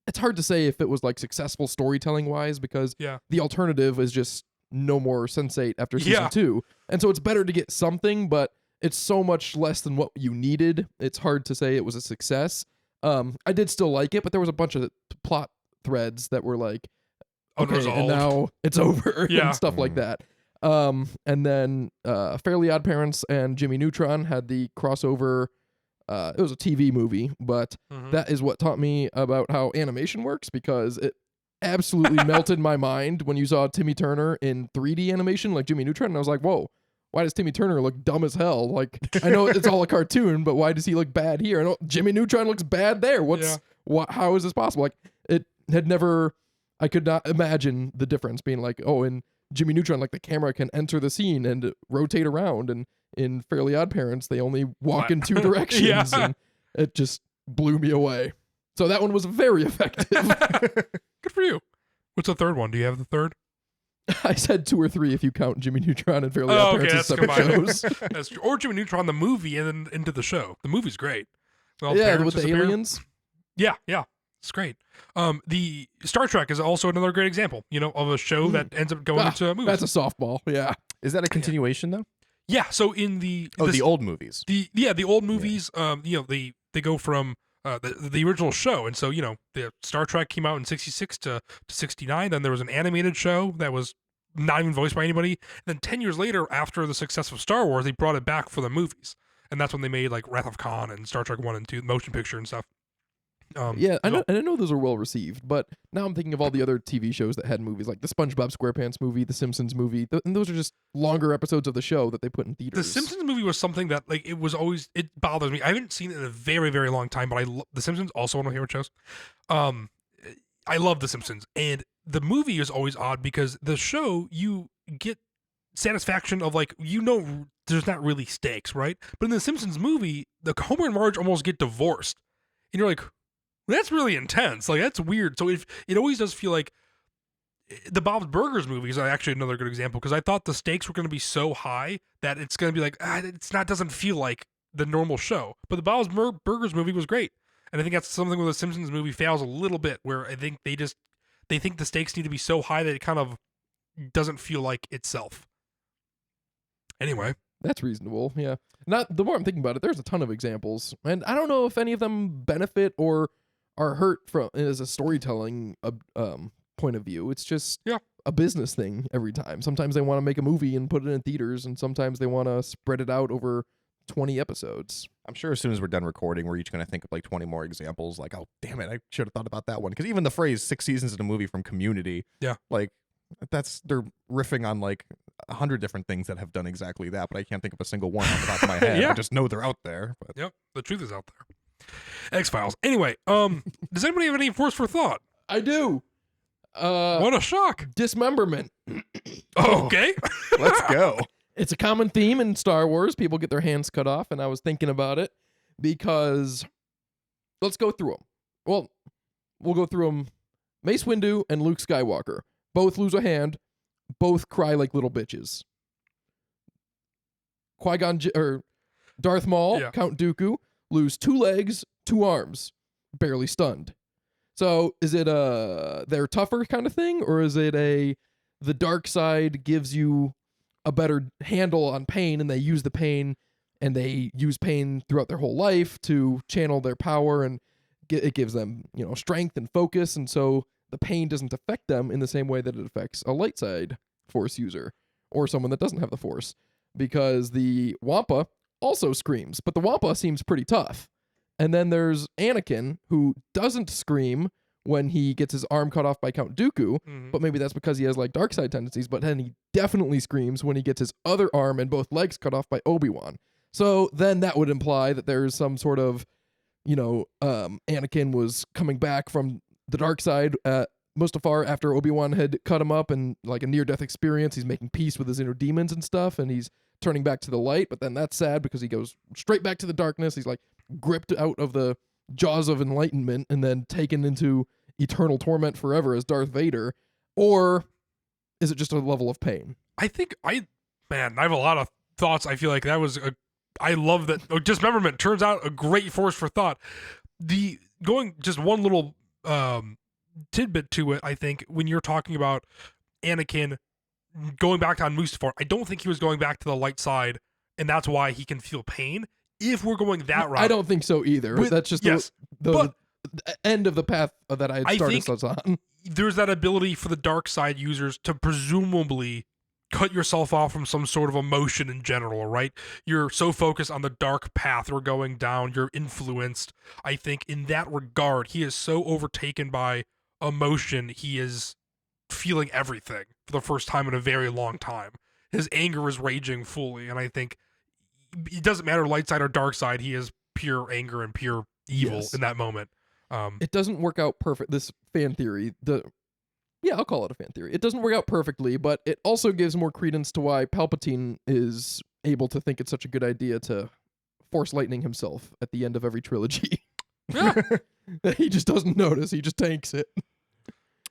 it's hard to say if it was like successful storytelling wise, because the alternative is just no more Sense8 after season 2. And so it's better to get something, but it's so much less than what you needed. It's hard to say it was a success. I did still like it, but there was a bunch of plot threads that were like, okay, and Unresolved. now it's over Yeah. and stuff like that. And then Fairly Odd Parents and Jimmy Neutron had the crossover. It was a TV movie, but Mhm. that is what taught me about how animation works, because it absolutely melted my mind when you saw Timmy Turner in 3D animation like Jimmy Neutron. And I was like, whoa, why does Timmy Turner look dumb as hell? Like, I know it's all a cartoon, but why does he look bad here? I know Jimmy Neutron looks bad there. How is this possible? Like, it had never, I could not imagine the difference being like, oh, in Jimmy Neutron, like the camera can enter the scene and rotate around, and in Fairly Odd Parents, they only walk in 2 directions. Yeah. And it just blew me away. So that one was very effective. Good for you. What's the 3rd one? Do you have the 3rd? I said 2 or 3 if you count Jimmy Neutron and Fairly Oh, Odd okay, Parents as that's separate combined. shows. That's true. Or Jimmy Neutron, the movie, and then into the show. The movie's great. Well, Yeah, parents with the disappear. aliens. Yeah, it's great. The Star Trek is also another great example, of a show that ends up going into a movie. That's a softball. Yeah. Is that a continuation though? Yeah, so in the The old movies. the old movies, they go from the original show, and so the Star Trek came out in '66 to '69. Then there was an animated show that was not even voiced by anybody. And then 10 years later, after the success of Star Wars, they brought it back for the movies, and that's when they made like Wrath of Khan and Star Trek 1 and 2, motion picture and stuff. Yeah, I know those are well received, but now I'm thinking of all the other TV shows that had movies, like the SpongeBob SquarePants movie, the Simpsons movie, and those are just longer episodes of the show that they put in theaters. The Simpsons movie was something that like it bothers me. I haven't seen it in a very, very long time, but The Simpsons, also one of my favorite shows. I love The Simpsons, and the movie is always odd because the show you get satisfaction of like there's not really stakes, right? But in the Simpsons movie, the Homer and Marge almost get divorced, and you're like, that's really intense. Like that's weird. So it always does feel like the Bob's Burgers movie is actually another good example because I thought the stakes were going to be so high that it's going to be like doesn't feel like the normal show. But the Bob's Burgers movie was great, and I think that's something where the Simpsons movie fails a little bit, where I think they think the stakes need to be so high that it kind of doesn't feel like itself. Anyway, That's reasonable. Yeah. Not the more I'm thinking about it, there's a ton of examples, and I don't know if any of them benefit or are hurt from as a storytelling point of view. It's just a business thing every time. Sometimes they want to make a movie and put it in theaters, and sometimes they want to spread it out over 20 episodes. I'm sure as soon as we're done recording, we're each going to think of like 20 more examples. Like, oh, damn it, I should have thought about that one. Because even the phrase 6 seasons in a movie from Community, like they're riffing on like 100 different things that have done exactly that, but I can't think of a single one off the top of my head. I just know they're out there. But yep, the truth is out there. X-Files. Anyway, does anybody have any force for thought? I do. What a shock. Dismemberment. Okay. let's go. It's a common theme in Star Wars. People get their hands cut off, and I was thinking about it because let's go through them. Well, we'll go through them. Mace Windu and Luke Skywalker both lose a hand, both cry like little bitches. Qui-Gon or Darth Maul, Count Dooku lose 2 legs, 2 arms, barely stunned. So is it they're tougher kind of thing, or is it the dark side gives you a better handle on pain, and they use the pain, and they use pain throughout their whole life to channel their power, and it gives them strength and focus, and so the pain doesn't affect them in the same way that it affects a light side Force user or someone that doesn't have the Force, because the Wampa also screams, but the Wampa seems pretty tough. And then there's Anakin, who doesn't scream when he gets his arm cut off by Count Dooku, but maybe that's because he has like dark side tendencies, but then he definitely screams when he gets his other arm and both legs cut off by Obi-Wan. So then that would imply that there's some sort of, Anakin was coming back from the dark side at Mustafar after Obi-Wan had cut him up, and like a near-death experience, he's making peace with his inner demons and stuff, and he's turning back to the light, but then that's sad because he goes straight back to the darkness. He's like gripped out of the jaws of enlightenment and then taken into eternal torment forever as Darth Vader. Or is it just a level of pain? I think I have a lot of thoughts. I feel like that was I love that Dismemberment turns out a great force for thought. Going just one little tidbit to it, I think when you're talking about Anakin going back on Mustafar, I don't think he was going back to the light side, and that's why he can feel pain. If we're going that route, I don't think so either. That's just the end of the path that I had started us on. There's that ability for the dark side users to presumably cut yourself off from some sort of emotion in general, right? You're so focused on the dark path we're going down, you're influenced. I think in that regard, he is so overtaken by emotion, he is feeling everything for the first time in a very long time. His anger is raging fully, and I think it doesn't matter light side or dark side, he is pure anger and pure evil in that moment. It doesn't work out perfect. This fan theory, I'll call it a fan theory. It doesn't work out perfectly, but it also gives more credence to why Palpatine is able to think it's such a good idea to force lightning himself at the end of every trilogy. Yeah. He just doesn't notice. He just tanks it.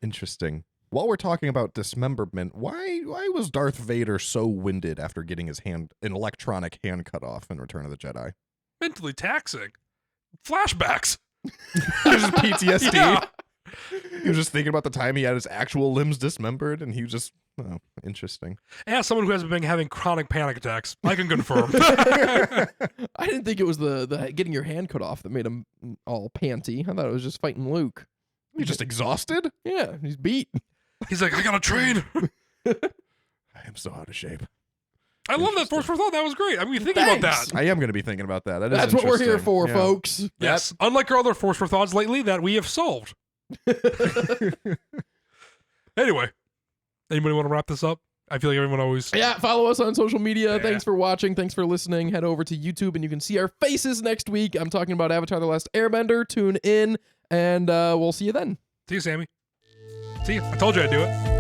Interesting. While we're talking about dismemberment, why was Darth Vader so winded after getting his an electronic hand cut off in Return of the Jedi? Mentally taxing. Flashbacks. Just PTSD. Yeah. He was just thinking about the time he had his actual limbs dismembered, and he was just, oh, interesting. As someone who has been having chronic panic attacks, I can confirm. I didn't think it was the getting your hand cut off that made him all panty. I thought it was just fighting Luke. He's just exhausted? Yeah, he's beat. He's like, I gotta train. I am so out of shape. I love that Force for Thought. That was great. I mean, thinking about Thanks. that. I am going to be thinking about that. That is That's what we're here interesting. for, Yeah. folks. Yes. Unlike our other Force for Thoughts lately that we have solved. Anyway, anybody want to wrap this up? I feel like everyone always. Yeah, follow us on social media. Yeah. Thanks for watching. Thanks for listening. Head over to YouTube and you can see our faces next week. I'm talking about Avatar The Last Airbender. Tune in and we'll see you then. See you, Sammy. See you. I told you I'd do it.